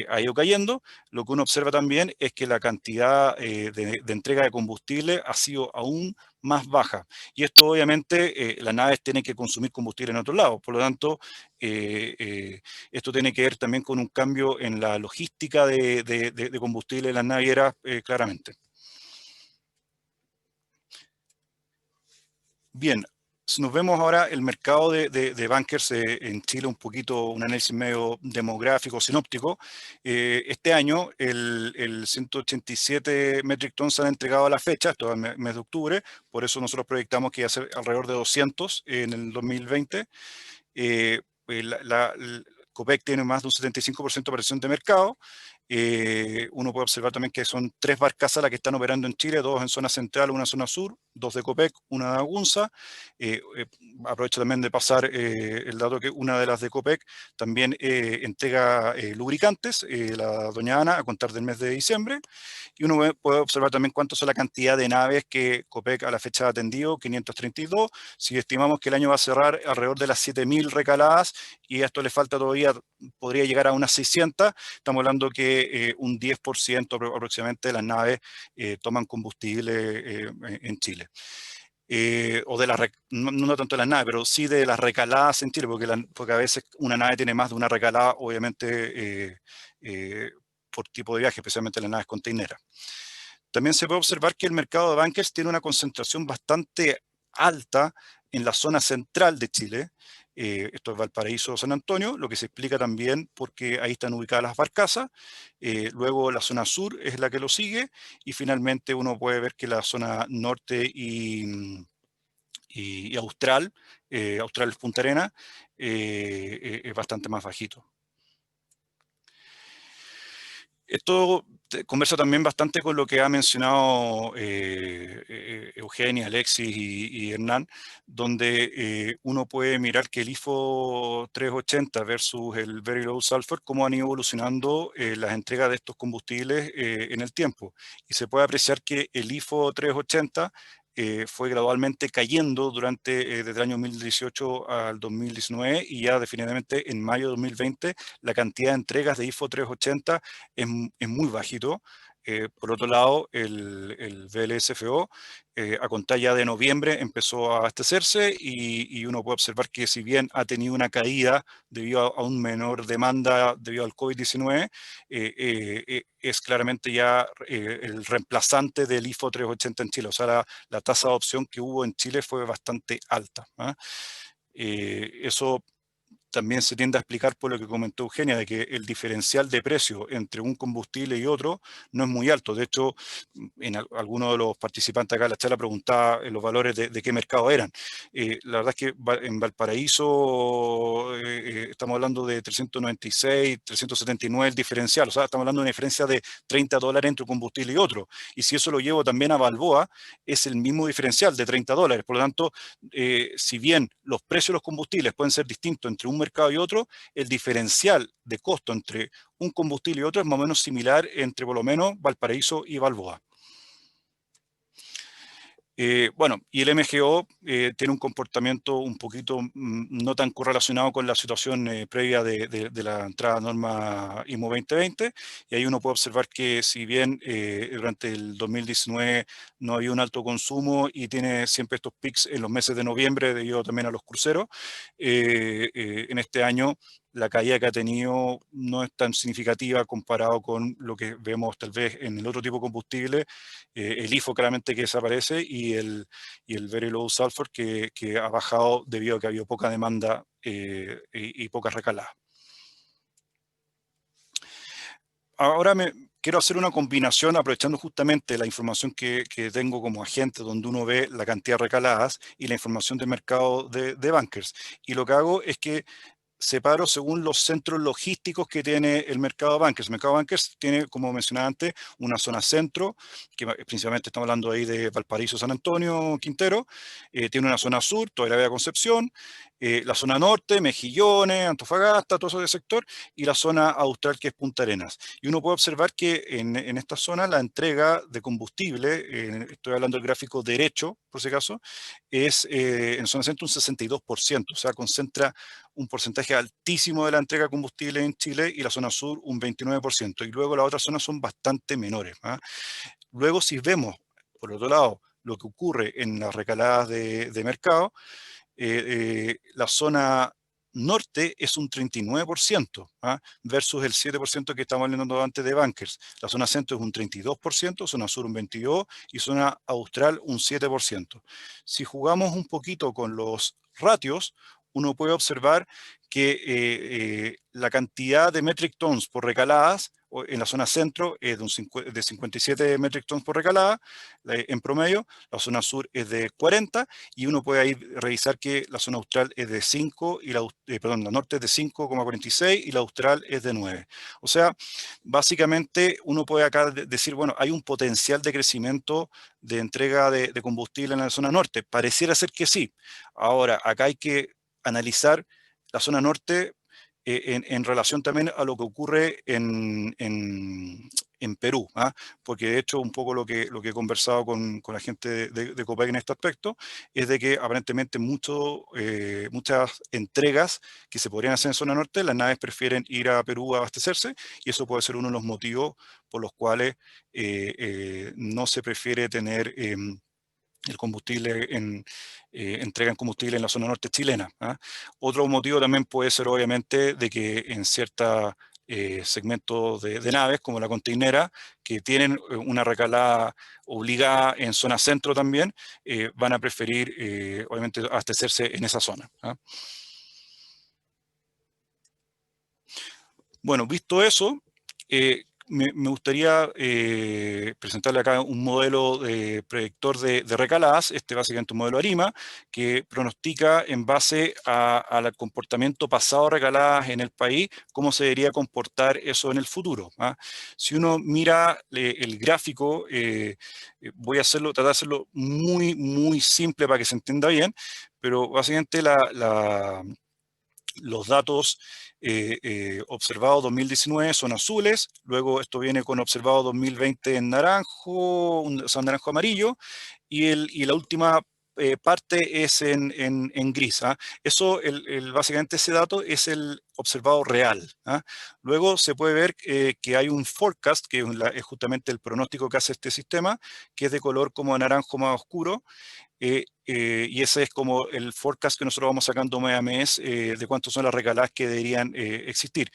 ha ido cayendo. Lo que uno observa también es que la cantidad de entrega de combustible ha sido aún más baja. Y esto obviamente las naves tienen que consumir combustible en otro lado. Por lo tanto, esto tiene que ver también con un cambio en la logística de combustible de las navieras, claramente. Bien, si nos vemos ahora el mercado de bunkers en Chile, un poquito, un análisis medio demográfico, sinóptico. Este año el 187 metric tons se han entregado a la fecha, esto es el mes de octubre, por eso nosotros proyectamos que iba a ser alrededor de 200 en el 2020. Copec tiene más de un 75% de operación de mercado. Uno puede observar también que son 3 barcazas las que están operando en Chile, 2 en zona central, 1 en zona sur, 2 de Copec, 1 de Agunza. Aprovecho también de pasar el dato que una de las de Copec también entrega lubricantes, la doña Ana, a contar del mes de diciembre. Y uno puede observar también cuánto son la cantidad de naves que Copec a la fecha ha atendido, 532. Si estimamos que el año va a cerrar alrededor de las 7.000 recaladas, y a esto le falta todavía, podría llegar a unas 600, estamos hablando que un 10% aproximadamente de las naves toman combustible en Chile. O de no tanto de las naves, pero sí de las recaladas en Chile, porque a veces una nave tiene más de una recalada, obviamente por tipo de viaje, especialmente las naves containeras. También se puede observar que el mercado de bunkers tiene una concentración bastante alta en la zona central de Chile. Esto es Valparaíso o San Antonio, lo que se explica también porque ahí están ubicadas las barcazas. Luego la zona sur es la que lo sigue, y finalmente uno puede ver que la zona norte y austral, Austral Punta Arenas, es bastante más bajito. Esto conversa también bastante con lo que ha mencionado Eugenia, Alexis y Hernán, donde uno puede mirar que el IFO 380 versus el Very Low Sulfur, cómo han ido evolucionando las entregas de estos combustibles en el tiempo. Y se puede apreciar que el IFO 380 fue gradualmente cayendo desde el año 2018 al 2019, y ya definitivamente en mayo de 2020 la cantidad de entregas de IFO 380 es muy bajito. Por otro lado, el VLSFO a contar ya de noviembre empezó a abastecerse, y uno puede observar que si bien ha tenido una caída debido a un menor demanda debido al COVID-19, es claramente ya el reemplazante del IFO 380 en Chile. O sea, la tasa de adopción que hubo en Chile fue bastante alta. Eso también se tiende a explicar por lo que comentó Eugenia, de que el diferencial de precio entre un combustible y otro no es muy alto. De hecho, alguno de los participantes acá en la charla preguntaba los valores de qué mercado eran. La verdad es que en Valparaíso estamos hablando de 396, 379 el diferencial, o sea, estamos hablando de una diferencia de $30 entre un combustible y otro. Y si eso lo llevo también a Balboa, es el mismo diferencial de $30. Por lo tanto, si bien los precios de los combustibles pueden ser distintos entre un mercado y otro, el diferencial de costo entre un combustible y otro es más o menos similar entre por lo menos Valparaíso y Balboa. Bueno, y el MGO tiene un comportamiento un poquito no tan correlacionado con la situación previa de la entrada norma IMO 2020, y ahí uno puede observar que si bien durante el 2019 no había un alto consumo y tiene siempre estos pics en los meses de noviembre debido también a los cruceros, en este año la caída que ha tenido no es tan significativa comparado con lo que vemos tal vez en el otro tipo de combustible, el IFO claramente que desaparece y el Very Low Sulfur que ha bajado debido a que ha habido poca demanda y poca recalada. Ahora quiero hacer una combinación aprovechando justamente la información que tengo como agente, donde uno ve la cantidad de recaladas y la información del mercado de bunkers. Y lo que hago es que separo según los centros logísticos que tiene el mercado de bunkers. El mercado de bunkers tiene, como mencionaba antes, una zona centro, que principalmente estamos hablando ahí de Valparaíso, San Antonio, Quintero. Tiene una zona sur, toda la Vía Concepción. La zona norte, Mejillones, Antofagasta, todo ese sector. Y la zona austral, que es Punta Arenas. Y uno puede observar que en esta zona la entrega de combustible, estoy hablando del gráfico derecho, por si acaso, es en zona centro un 62%, o sea, concentra un porcentaje altísimo de la entrega de combustible en Chile, y la zona sur un 29%, y luego las otras zonas son bastante menores. Luego, si vemos, por otro lado, lo que ocurre en las recaladas de mercado, la zona norte es un 39%, versus el 7% que estamos hablando antes de bunkers. La zona centro es un 32%, zona sur un 22% y zona austral un 7%. Si jugamos un poquito con los ratios, uno puede observar que la cantidad de metric tons por recaladas en la zona centro es de 57 metric tons por recalada en promedio, la zona sur es de 40, y uno puede ahí revisar que la zona austral es de 5, y la norte es de 5,46 y la austral es de 9. O sea, básicamente uno puede acá decir, bueno, hay un potencial de crecimiento de entrega de combustible en la zona norte. Pareciera ser que sí. Ahora, acá hay que analizar la zona norte en relación también a lo que ocurre en Perú, porque de hecho un poco lo que he conversado con la gente de Copec en este aspecto es de que aparentemente muchas entregas que se podrían hacer en zona norte, las naves prefieren ir a Perú a abastecerse, y eso puede ser uno de los motivos por los cuales no se prefiere tener el combustible entregan combustible en la zona norte chilena. Otro motivo también puede ser obviamente de que en ciertos segmentos de naves, como la containera, que tienen una recalada obligada en zona centro también, van a preferir obviamente abastecerse en esa zona. Bueno, visto eso, me gustaría presentarle acá un modelo de predictor de recaladas, básicamente un modelo ARIMA, que pronostica en base al comportamiento pasado de recaladas en el país, cómo se debería comportar eso en el futuro. Si uno mira el gráfico, voy a tratar de hacerlo muy, muy simple para que se entienda bien, pero básicamente los datos observados 2019 son azules, luego esto viene con observado 2020 en naranjo, o sea, naranjo amarillo, y la última parte es en gris. Eso, básicamente ese dato es el observado real. Luego se puede ver que hay un forecast, que es justamente el pronóstico que hace este sistema, que es de color como naranjo más oscuro, y ese es como el forecast que nosotros vamos sacando mes a mes de cuántas son las recaladas que deberían existir.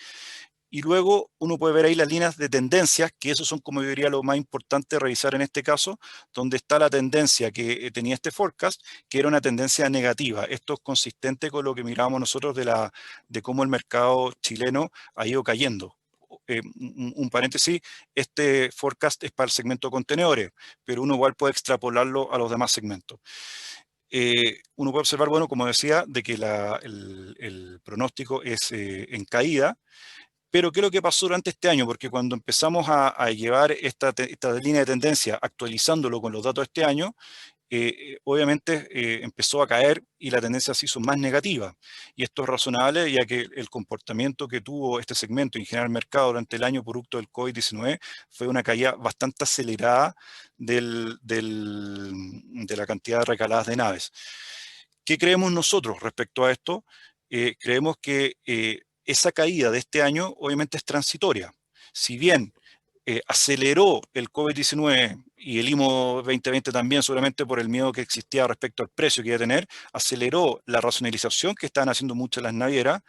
Y luego uno puede ver ahí las líneas de tendencias, que eso son, como yo diría, lo más importante de revisar en este caso, donde está la tendencia que tenía este forecast, que era una tendencia negativa. Esto es consistente con lo que mirábamos nosotros de cómo el mercado chileno ha ido cayendo. Un paréntesis, este forecast es para el segmento de contenedores, pero uno igual puede extrapolarlo a los demás segmentos. Uno puede observar, bueno, como decía, de que el pronóstico es en caída. Pero ¿qué es lo que pasó durante este año? Porque cuando empezamos a llevar esta línea de tendencia actualizándolo con los datos de este año, obviamente empezó a caer y la tendencia se hizo más negativa. Y esto es razonable, ya que el comportamiento que tuvo este segmento y en general el mercado durante el año producto del COVID-19 fue una caída bastante acelerada de la cantidad de recaladas de naves. ¿Qué creemos nosotros respecto a esto? Creemos que esa caída de este año obviamente es transitoria. Si bien aceleró el COVID-19 y el IMO 2020 también, seguramente por el miedo que existía respecto al precio que iba a tener, aceleró la racionalización que estaban haciendo muchas las navieras.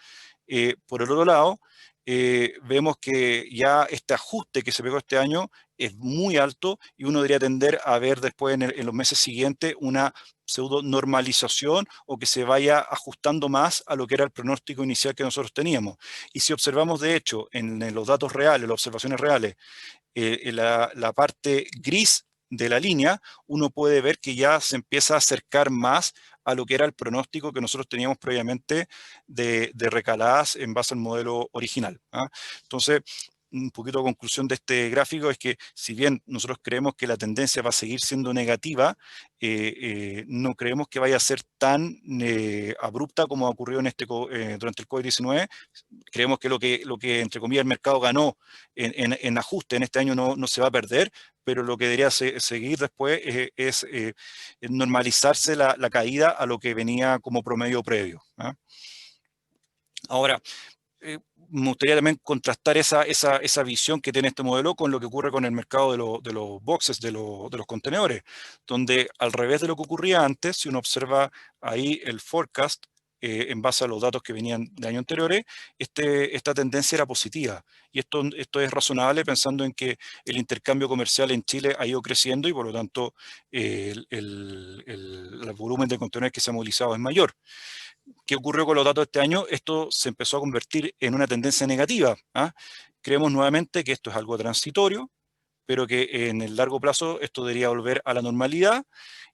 Por el otro lado, vemos que ya este ajuste que se pegó este año es muy alto y uno debería tender a ver después en los meses siguientes una pseudo normalización o que se vaya ajustando más a lo que era el pronóstico inicial que nosotros teníamos. Y si observamos de hecho en los datos reales, las observaciones reales, la parte gris de la línea, uno puede ver que ya se empieza a acercar más a lo que era el pronóstico que nosotros teníamos previamente de recaladas en base al modelo original. Entonces, un poquito de conclusión de este gráfico es que si bien nosotros creemos que la tendencia va a seguir siendo negativa, no creemos que vaya a ser tan abrupta como ha ocurrido durante el COVID-19. Creemos que lo que, entre comillas, el mercado ganó en ajuste en este año no se va a perder, pero lo que debería seguir después es normalizarse la caída a lo que venía como promedio previo. Ahora, me gustaría también contrastar esa visión que tiene este modelo con lo que ocurre con el mercado de los boxes, de los contenedores, donde al revés de lo que ocurría antes, si uno observa ahí el forecast, en base a los datos que venían de años anteriores, esta tendencia era positiva. Y esto es razonable pensando en que el intercambio comercial en Chile ha ido creciendo y por lo tanto el volumen de contenedores que se ha movilizado es mayor. ¿Qué ocurrió con los datos de este año? Esto se empezó a convertir en una tendencia negativa. Creemos nuevamente que esto es algo transitorio, pero que en el largo plazo esto debería volver a la normalidad.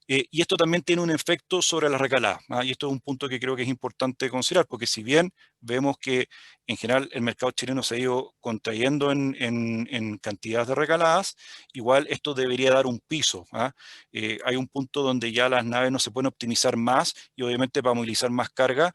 Y esto también tiene un efecto sobre la recalada. Y esto es un punto que creo que es importante considerar, porque si bien vemos que en general el mercado chileno se ha ido contrayendo en cantidades de recaladas, igual esto debería dar un piso. Hay un punto donde ya las naves no se pueden optimizar más y obviamente para movilizar más carga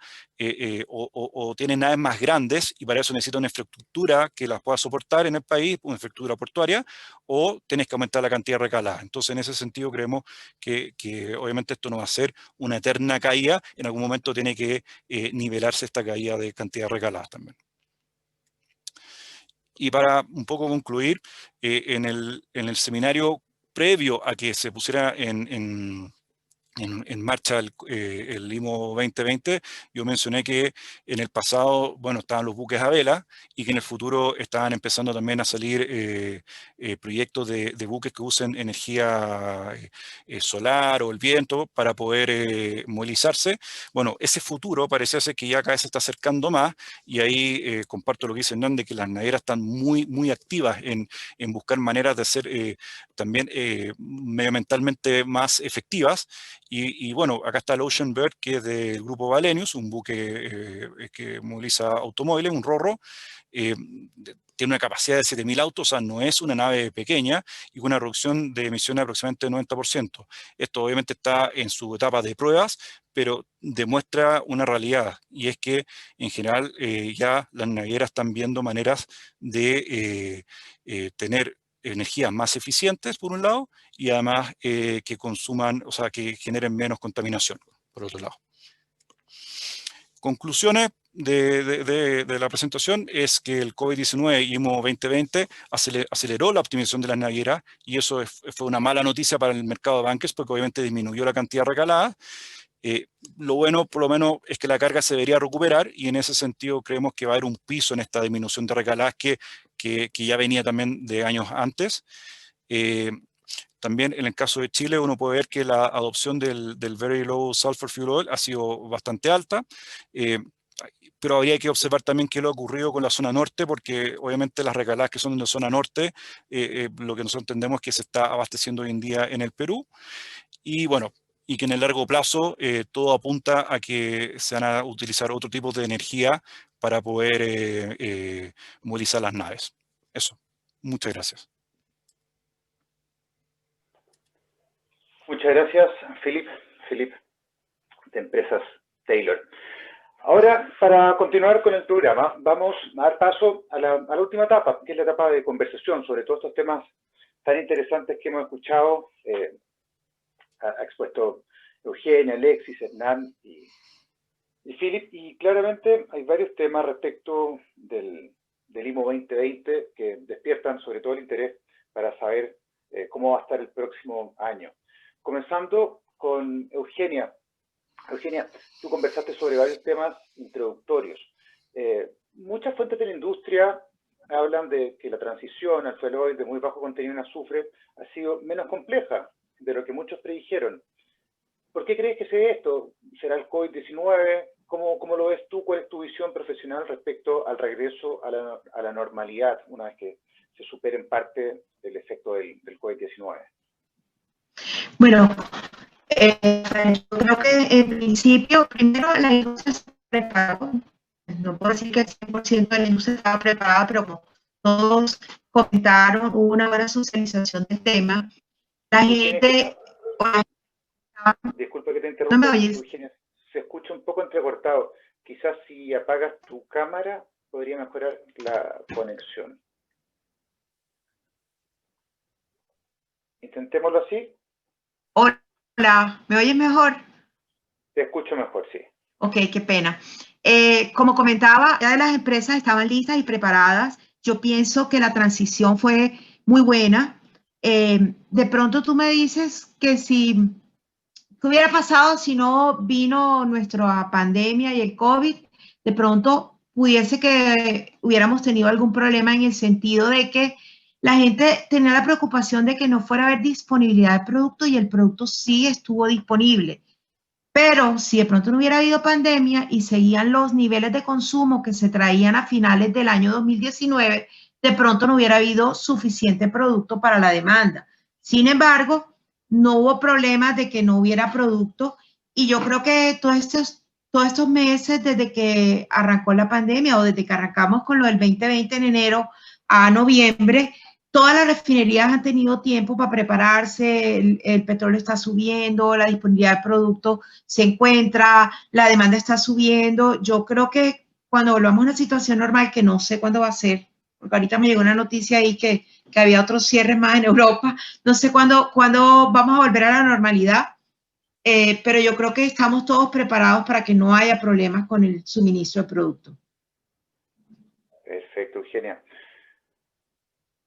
o tienen naves más grandes y para eso necesita una infraestructura que las pueda soportar en el país, una infraestructura portuaria, o tienes que aumentar la cantidad de recaladas. Entonces en ese sentido creemos que obviamente esto no va a ser una eterna caída, en algún momento tiene que nivelarse esta caída de cantidad de recaladas también. Y para un poco concluir, en el seminario previo a que se pusiera en marcha el IMO 2020, yo mencioné que en el pasado, bueno, estaban los buques a vela y que en el futuro estaban empezando también a salir proyectos de buques que usen energía solar o el viento para poder movilizarse. Bueno, ese futuro parece ser que ya cada vez se está acercando más y ahí comparto lo que dice Hernández, que las navieras están muy, muy activas en buscar maneras de ser también medioambientalmente más efectivas. Y bueno, acá está el Ocean Bird, que es del grupo Wallenius, un buque que moviliza automóviles, un RoRo. Tiene una capacidad de 7.000 autos, o sea, no es una nave pequeña y con una reducción de emisiones de aproximadamente 90%. Esto obviamente está en su etapa de pruebas, pero demuestra una realidad y es que en general ya las navieras están viendo maneras de tener energías más eficientes, por un lado, y además que consuman, o sea, que generen menos contaminación, por otro lado. Conclusiones de la presentación es que el COVID-19 y IMO 2020 aceleró la optimización de las navieras y eso fue una mala noticia para el mercado de bunkers porque obviamente disminuyó la cantidad recalada. Lo bueno, por lo menos, es que la carga se debería recuperar y en ese sentido creemos que va a haber un piso en esta disminución de recaladas que ya venía también de años antes. También en el caso de Chile uno puede ver que la adopción del Very Low Sulfur Fuel Oil ha sido bastante alta, pero habría que observar también qué lo ha ocurrido con la zona norte, porque obviamente las recaladas que son en la zona norte, lo que nosotros entendemos es que se está abasteciendo hoy en día en el Perú, y bueno, y que en el largo plazo todo apunta a que se van a utilizar otro tipo de energía para poder movilizar las naves. Eso. Muchas gracias. Muchas gracias, Philip, de Empresas Taylor. Ahora, para continuar con el programa, vamos a dar paso a la última etapa, que es la etapa de conversación sobre todos estos temas tan interesantes que hemos escuchado. Ha expuesto Eugenia, Alexis, Hernán y Philip, y claramente hay varios temas respecto del IMO 2020 que despiertan sobre todo el interés para saber cómo va a estar el próximo año. Comenzando con Eugenia. Eugenia, tú conversaste sobre varios temas introductorios. Muchas fuentes de la industria hablan de que la transición al fuel oil de muy bajo contenido en azufre ha sido menos compleja de lo que muchos predijeron. ¿Por qué crees que sea esto? ¿Será el COVID-19? ¿Cómo lo ves tú? ¿Cuál es tu visión profesional respecto al regreso a la normalidad una vez que se supere en parte el efecto del COVID-19? Bueno, yo creo que en principio, primero la industria se preparó. No puedo decir que el 100% de la industria estaba preparada, pero como todos comentaron, hubo una buena socialización del tema. La gente... Disculpa que te interrumpa, ¿No me oyes? Eugenia, se escucha un poco entrecortado. Quizás si apagas tu cámara podría mejorar la conexión. Intentémoslo así. Hola, ¿me oyes mejor? Te escucho mejor, sí. Ok, qué pena. Como comentaba, ya las empresas estaban listas y preparadas. Yo pienso que la transición fue muy buena. De pronto tú me dices que si... ¿Qué hubiera pasado si no vino nuestra pandemia y el COVID? De pronto pudiese que hubiéramos tenido algún problema en el sentido de que la gente tenía la preocupación de que no fuera a haber disponibilidad de producto y el producto sí estuvo disponible. Pero si de pronto no hubiera habido pandemia y seguían los niveles de consumo que se traían a finales del año 2019, de pronto no hubiera habido suficiente producto para la demanda. Sin embargo, no hubo problemas de que no hubiera producto y yo creo que todos estos meses desde que arrancó la pandemia o desde que arrancamos con lo del 2020 en enero a noviembre, todas las refinerías han tenido tiempo para prepararse, el petróleo está subiendo, la disponibilidad de producto se encuentra, la demanda está subiendo. Yo creo que cuando volvamos a una situación normal, que no sé cuándo va a ser, porque ahorita me llegó una noticia ahí que había otros cierres más en Europa, no sé cuándo vamos a volver a la normalidad, pero yo creo que estamos todos preparados para que no haya problemas con el suministro de producto. Perfecto, Eugenia.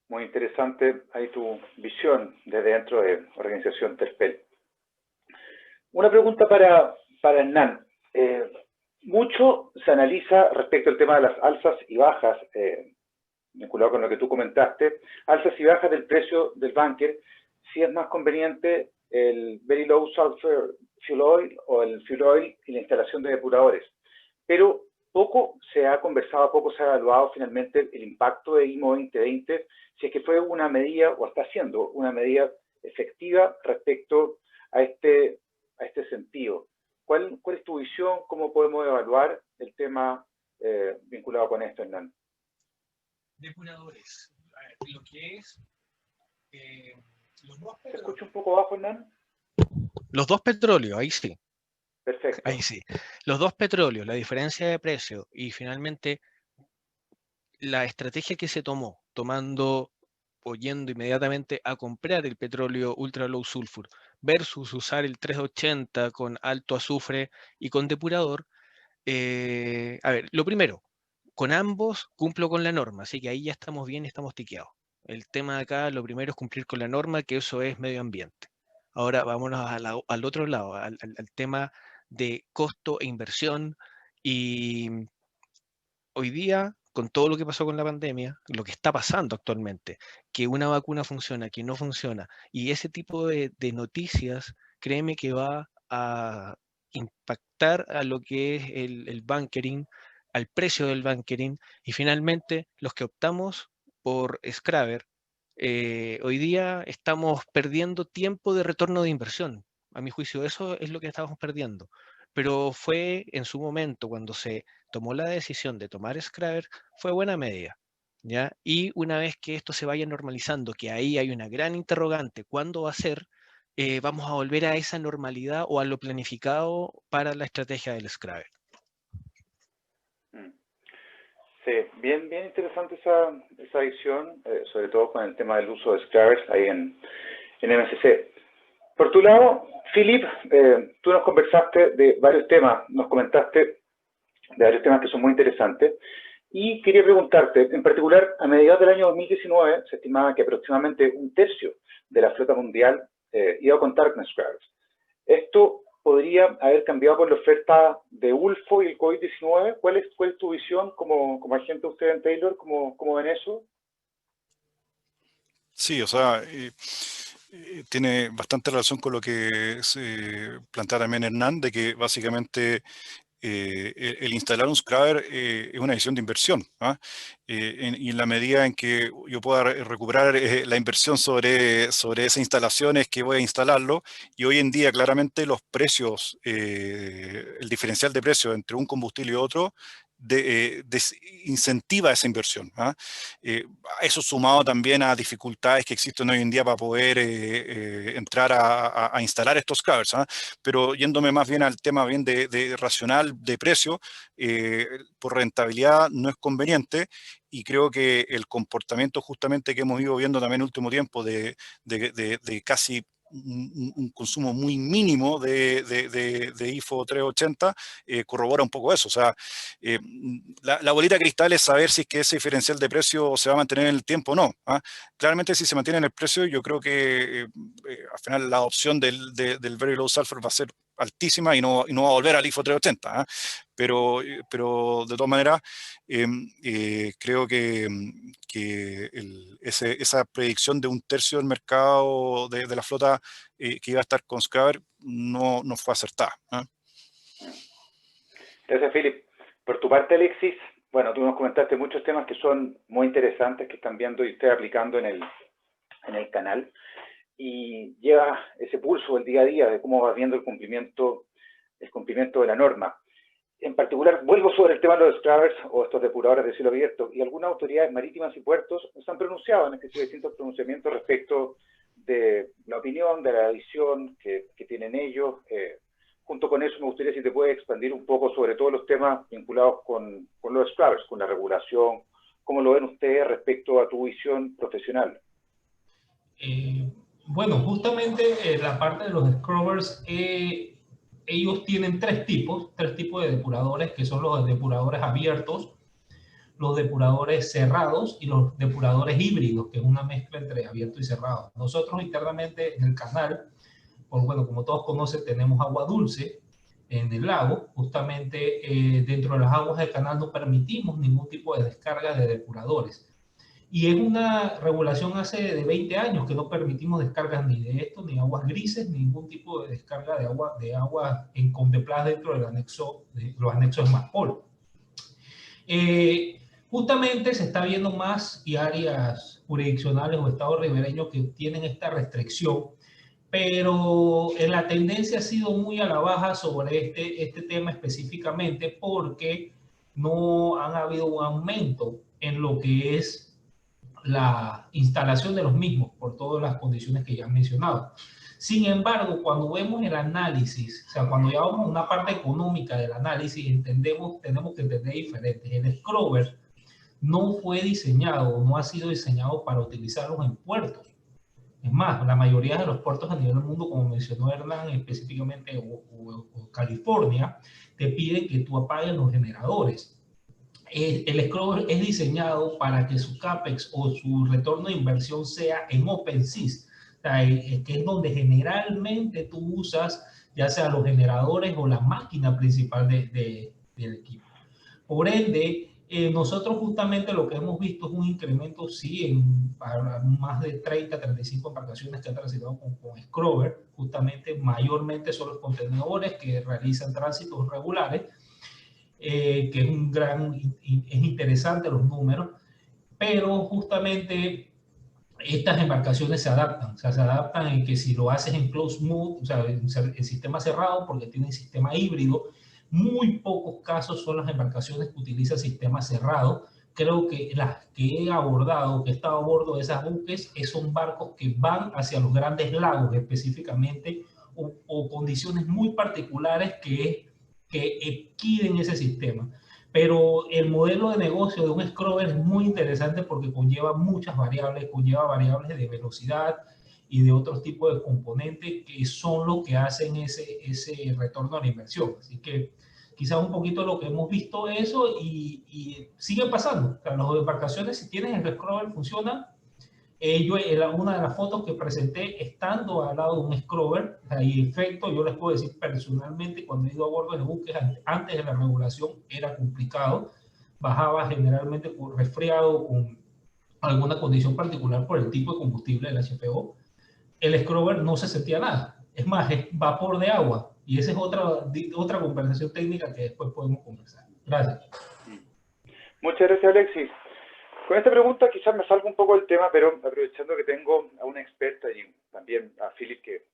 Muy interesante ahí tu visión desde dentro de la organización Terpel. Una pregunta para Hernán. Mucho se analiza respecto al tema de las alzas y bajas, vinculado con lo que tú comentaste, alzas y bajas del precio del bunker, si es más conveniente el Very Low Sulfur Fuel Oil o el Fuel Oil y la instalación de depuradores. Pero poco se ha conversado, poco se ha evaluado finalmente el impacto de IMO 2020, si es que fue una medida o está siendo una medida efectiva respecto a este sentido. ¿Cuál es tu visión? ¿Cómo podemos evaluar el tema vinculado con esto, Hernán? Depuradores. Lo que es... los dos ¿Se escucha un poco bajo, Hernán? Los dos petróleos, ahí sí. Perfecto. Ahí sí. Los dos petróleos, la diferencia de precio y finalmente la estrategia que se tomó, o yendo inmediatamente a comprar el petróleo ultra low sulfur versus usar el 380 con alto azufre y con depurador. A ver, lo primero, con ambos cumplo con la norma, así que ahí ya estamos bien, estamos tiqueados. El tema de acá, lo primero es cumplir con la norma, que eso es medio ambiente. Ahora vámonos al otro lado, al tema de costo e inversión. Y hoy día, con todo lo que pasó con la pandemia, lo que está pasando actualmente, que una vacuna funciona, que no funciona, y ese tipo de noticias, créeme que va a impactar a lo que es el bunkering, al precio del bunkering, y finalmente los que optamos por Scrubber, hoy día estamos perdiendo tiempo de retorno de inversión. A mi juicio, eso es lo que estamos perdiendo. Pero fue en su momento, cuando se tomó la decisión de tomar Scrubber, fue buena medida, ¿ya? Y una vez que esto se vaya normalizando, que ahí hay una gran interrogante, ¿cuándo va a ser? Vamos a volver a esa normalidad o a lo planificado para la estrategia del Scrubber. Sí, bien interesante esa visión, sobre todo con el tema del uso de Scrubbers ahí en MSC. Por tu lado, Philip, tú nos conversaste de varios temas, nos comentaste de varios temas que son muy interesantes, y quería preguntarte, en particular, a mediados del año 2019 se estimaba que aproximadamente un tercio de la flota mundial iba a contar con Scrubbers. Esto podría haber cambiado por la oferta de ULFO y el COVID-19. ¿Cuál es tu visión como agente de usted en Taylor? ¿Cómo ven eso? Sí, o sea, tiene bastante relación con lo que se plantea también Hernán, de que básicamente el instalar un Scrubber es una decisión de inversión, ¿ah? Y en la medida en que yo pueda recuperar la inversión sobre esa instalación es que voy a instalarlo, y hoy en día claramente los precios, el diferencial de precios entre un combustible y otro incentiva esa inversión, ¿ah? Eso sumado también a dificultades que existen hoy en día para poder entrar a instalar estos Scrubbers, ¿ah? Pero yéndome más bien al tema bien de racional de precio, por rentabilidad no es conveniente, y creo que el comportamiento justamente que hemos ido viendo también en el último tiempo de casi un consumo muy mínimo de IFO 380 corrobora un poco eso. O sea, la bolita de cristal es saber si es que ese diferencial de precio se va a mantener en el tiempo o no, ¿ah? Claramente, si se mantiene en el precio, yo creo que al final la opción del Very Low Sulfur va a ser altísima y no va a volver al IFO 380, ¿ah? Pero de todas maneras, creo que esa predicción de un tercio del mercado de la flota que iba a estar con Scrubber no fue acertada, ¿eh? Gracias, Philip. Por tu parte, Alexis, bueno, tú nos comentaste muchos temas que son muy interesantes, que están viendo y usted aplicando en el canal, y lleva ese pulso del día a día de cómo va viendo el cumplimiento de la norma. En particular, vuelvo sobre el tema de los Scrubbers o estos depuradores de cielo abierto, y algunas autoridades marítimas y puertos se han pronunciado, han existido distintos pronunciamientos respecto de la opinión, de la visión que tienen ellos. Junto con eso, me gustaría si te puedes expandir un poco sobre todos los temas vinculados con los Scrubbers, con la regulación. ¿Cómo lo ven ustedes respecto a tu visión profesional? Bueno, justamente la parte de los Scrubbers, ellos tienen tres tipos de depuradores, que son los depuradores abiertos, los depuradores cerrados y los depuradores híbridos, que es una mezcla entre abierto y cerrado. Nosotros internamente en el canal, bueno, como todos conocen, tenemos agua dulce en el lago. Justamente dentro de las aguas del canal no permitimos ningún tipo de descarga de depuradores. Y es una regulación hace de 20 años que no permitimos descargas ni de esto, ni aguas grises, ni ningún tipo de descarga de agua contempladas dentro del anexo, de los anexos de MARPOL. Justamente se está viendo más y áreas jurisdiccionales o estados ribereños que tienen esta restricción, pero la tendencia ha sido muy a la baja sobre este tema específicamente, porque no han habido un aumento en lo que es la instalación de los mismos por todas las condiciones que ya han mencionado. Sin embargo, cuando vemos el análisis, o sea, cuando ya vamos a una parte económica del análisis, tenemos que entender diferentes. El Scrubber no fue diseñado, no ha sido diseñado para utilizarlos en puertos. Es más, la mayoría de los puertos a nivel del mundo, como mencionó Hernán, específicamente o California, te piden que tú apagues los generadores. El Scrubber es diseñado para que su CAPEX o su retorno de inversión sea en OpenSys, o sea, que es donde generalmente tú usas ya sea los generadores o la máquina principal del equipo. Por ende, nosotros justamente lo que hemos visto es un incremento, sí, en más de 30, 35 embarcaciones que han transitado con scrubber, justamente mayormente son los contenedores que realizan tránsitos regulares, que es interesante los números, pero justamente estas embarcaciones se adaptan, o sea, se adaptan en que si lo haces en closed mode, o sea, en sistema cerrado, porque tienen sistema híbrido, muy pocos casos son las embarcaciones que utilizan sistema cerrado. Creo que las que he abordado, que he estado a bordo de esas buques, son barcos que van hacia los grandes lagos específicamente, o condiciones muy particulares que equiden ese sistema. Pero el modelo de negocio de un scrubber es muy interesante porque conlleva muchas variables, conlleva variables de velocidad y de otros tipos de componentes que son lo que hacen ese retorno a la inversión. Así que quizás un poquito lo que hemos visto eso y sigue pasando. O sea, las embarcaciones, si tienes el scrubber, funcionan. Una de las fotos que presenté estando al lado de un scrubber, y efecto, yo les puedo decir personalmente, cuando he ido a bordo de buques antes de la regulación era complicado, bajaba generalmente por resfriado con alguna condición particular por el tipo de combustible del HFO. El scrubber no se sentía nada, es más, es vapor de agua, y esa es otra conversación técnica que después podemos conversar. Gracias. Muchas gracias, Alexis. Con esta pregunta quizás me salga un poco del tema, pero aprovechando que tengo a una experta y también a Philip, que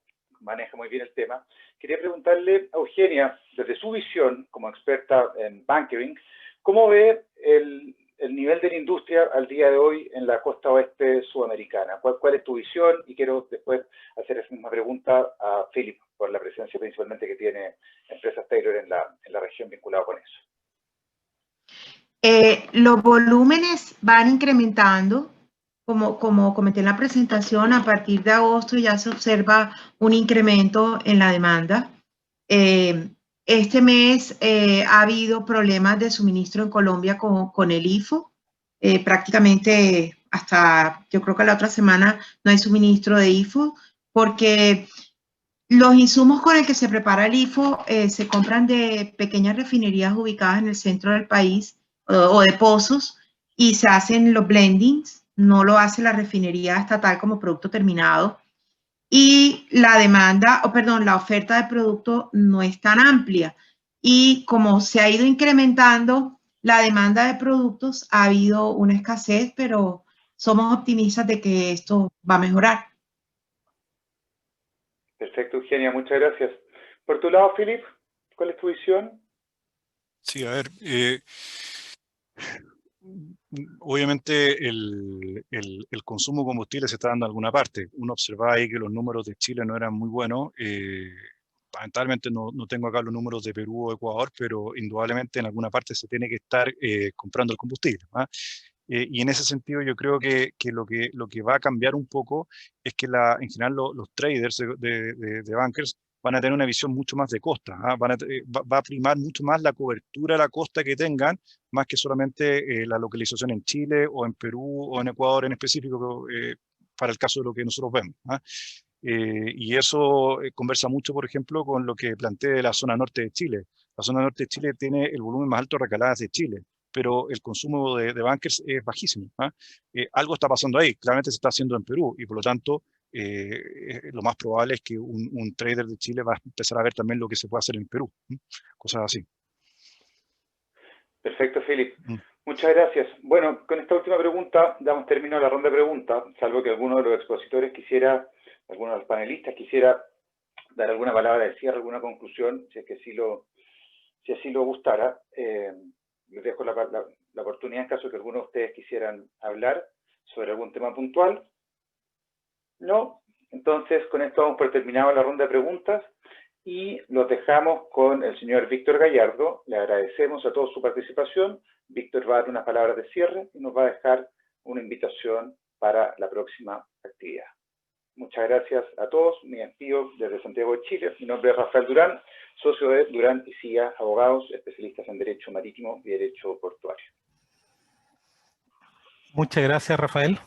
maneja muy bien el tema, quería preguntarle a Eugenia, desde su visión como experta en bunkering, ¿cómo ve el nivel de la industria al día de hoy en la costa oeste sudamericana? ¿Cuál es tu visión? Y quiero después hacer esa misma pregunta a Philip, por la presencia principalmente que tiene Empresas Taylor en la región vinculada con eso. Los volúmenes van incrementando, como comenté en la presentación, a partir de agosto ya se observa un incremento en la demanda. Este mes ha habido problemas de suministro en Colombia con el IFO. Prácticamente hasta, yo creo que la otra semana no hay suministro de IFO, porque los insumos con el que se prepara el IFO se compran de pequeñas refinerías ubicadas en el centro del país, o de pozos, y se hacen los blendings, no lo hace la refinería estatal como producto terminado, y la demanda, la oferta de producto no es tan amplia, y como se ha ido incrementando la demanda de productos, ha habido una escasez, pero somos optimistas de que esto va a mejorar. Perfecto, Eugenia, muchas gracias. Por tu lado, Philip, ¿cuál es tu visión? Sí, a ver, obviamente el consumo de combustible se está dando en alguna parte. Uno observaba ahí que los números de Chile no eran muy buenos. Lamentablemente no tengo acá los números de Perú o Ecuador, pero indudablemente en alguna parte se tiene que estar comprando el combustible, ¿ah? Y en ese sentido yo creo que lo que va a cambiar un poco es que en general los traders de bunkers van a tener una visión mucho más de costa, ¿ah? Va a primar mucho más la cobertura de la costa que tengan, más que solamente la localización en Chile o en Perú o en Ecuador en específico, para el caso de lo que nosotros vemos, ¿ah? Y eso conversa mucho, por ejemplo, con lo que planteé la zona norte de Chile. La zona norte de Chile tiene el volumen más alto de recaladas de Chile, pero el consumo de bunkers es bajísimo, ¿ah? Algo está pasando ahí, claramente se está haciendo en Perú, y por lo tanto lo más probable es que un trader de Chile va a empezar a ver también lo que se puede hacer en Perú, ¿sí? Cosas así. Perfecto, Philip. Muchas gracias. Bueno, con esta última pregunta damos término a la ronda de preguntas, salvo que alguno de los expositores quisiera, alguno de los panelistas quisiera dar alguna palabra de cierre, alguna conclusión, si es que si así lo gustara. Les dejo la oportunidad en caso de que alguno de ustedes quisieran hablar sobre algún tema puntual. ¿No? Entonces, con esto vamos por terminado la ronda de preguntas y los dejamos con el señor Víctor Gallardo. Le agradecemos a todos su participación. Víctor va a dar unas palabras de cierre y nos va a dejar una invitación para la próxima actividad. Muchas gracias a todos. Me despido desde Santiago de Chile. Mi nombre es Rafael Durán, socio de Durán y Cía Abogados, especialistas en Derecho Marítimo y Derecho Portuario. Muchas gracias, Rafael.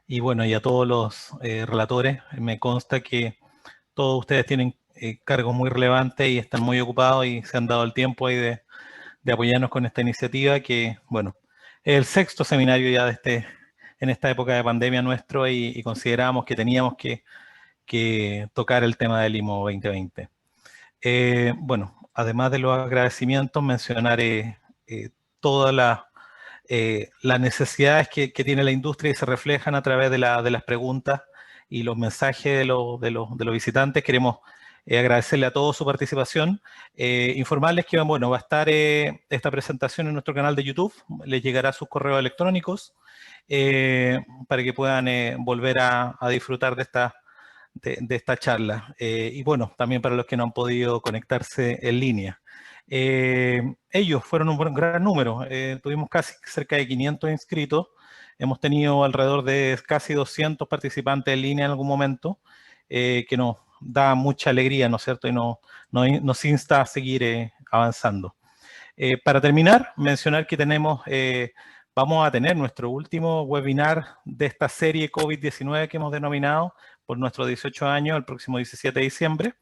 Y bueno, y a todos los relatores, me consta que todos ustedes tienen cargos muy relevantes y están muy ocupados y se han dado el tiempo ahí de apoyarnos con esta iniciativa que, bueno, es el 6º seminario ya en esta época de pandemia nuestro y consideramos que teníamos que tocar el tema del IMO 2020. Bueno, además de los agradecimientos, mencionar todas las necesidades que tiene la industria y se reflejan a través de las preguntas y los mensajes de los visitantes. Queremos agradecerle a todos su participación, informarles que bueno, va a estar esta presentación en nuestro canal de YouTube, les llegará sus correos electrónicos para que puedan volver a disfrutar de esta charla. Y bueno, también para los que no han podido conectarse en línea. Ellos fueron un gran número, tuvimos casi cerca de 500 inscritos, hemos tenido alrededor de casi 200 participantes en línea en algún momento, que nos da mucha alegría, ¿no es cierto? Y nos insta a seguir avanzando. Para terminar, mencionar que vamos a tener nuestro último webinar de esta serie COVID-19 que hemos denominado por nuestros 18 años, el próximo 17 de diciembre,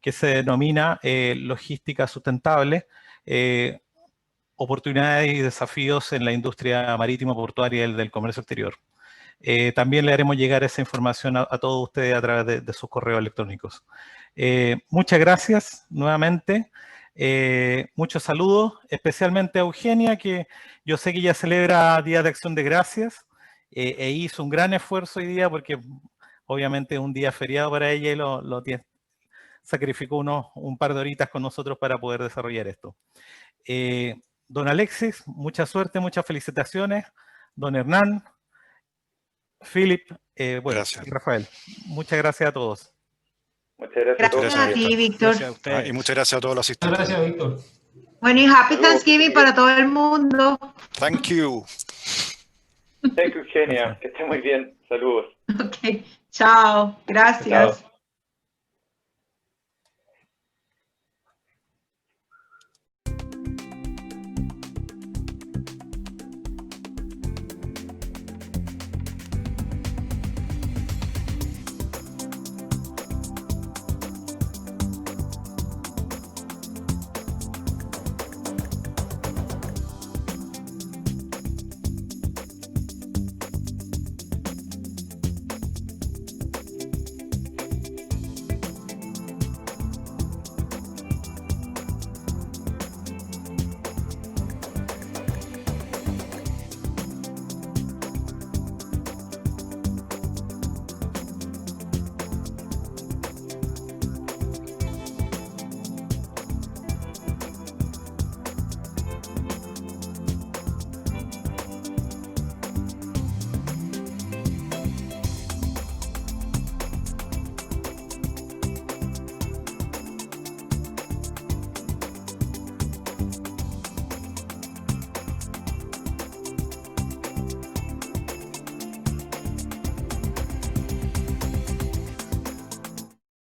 que se denomina Logística Sustentable, oportunidades y desafíos en la industria marítima, portuaria y del comercio exterior. También le haremos llegar esa información a todos ustedes a través de sus correos electrónicos. Muchas gracias nuevamente. Muchos saludos, especialmente a Eugenia, que yo sé que ya celebra Día de Acción de Gracias e hizo un gran esfuerzo hoy día porque obviamente es un día feriado para ella y sacrificó un par de horitas con nosotros para poder desarrollar esto. Don Alexis, mucha suerte, muchas felicitaciones. Don Hernán, Philip, bueno, y Rafael. Muchas gracias a todos. Muchas gracias a todos. Gracias a ti, Víctor. Y muchas gracias a todos los asistentes. Gracias, Víctor. Bueno, y Happy Thanksgiving para todo el mundo. Thank you. Thank you, Eugenia. Que esté muy bien. Saludos. Ok, chao. Gracias. Chao.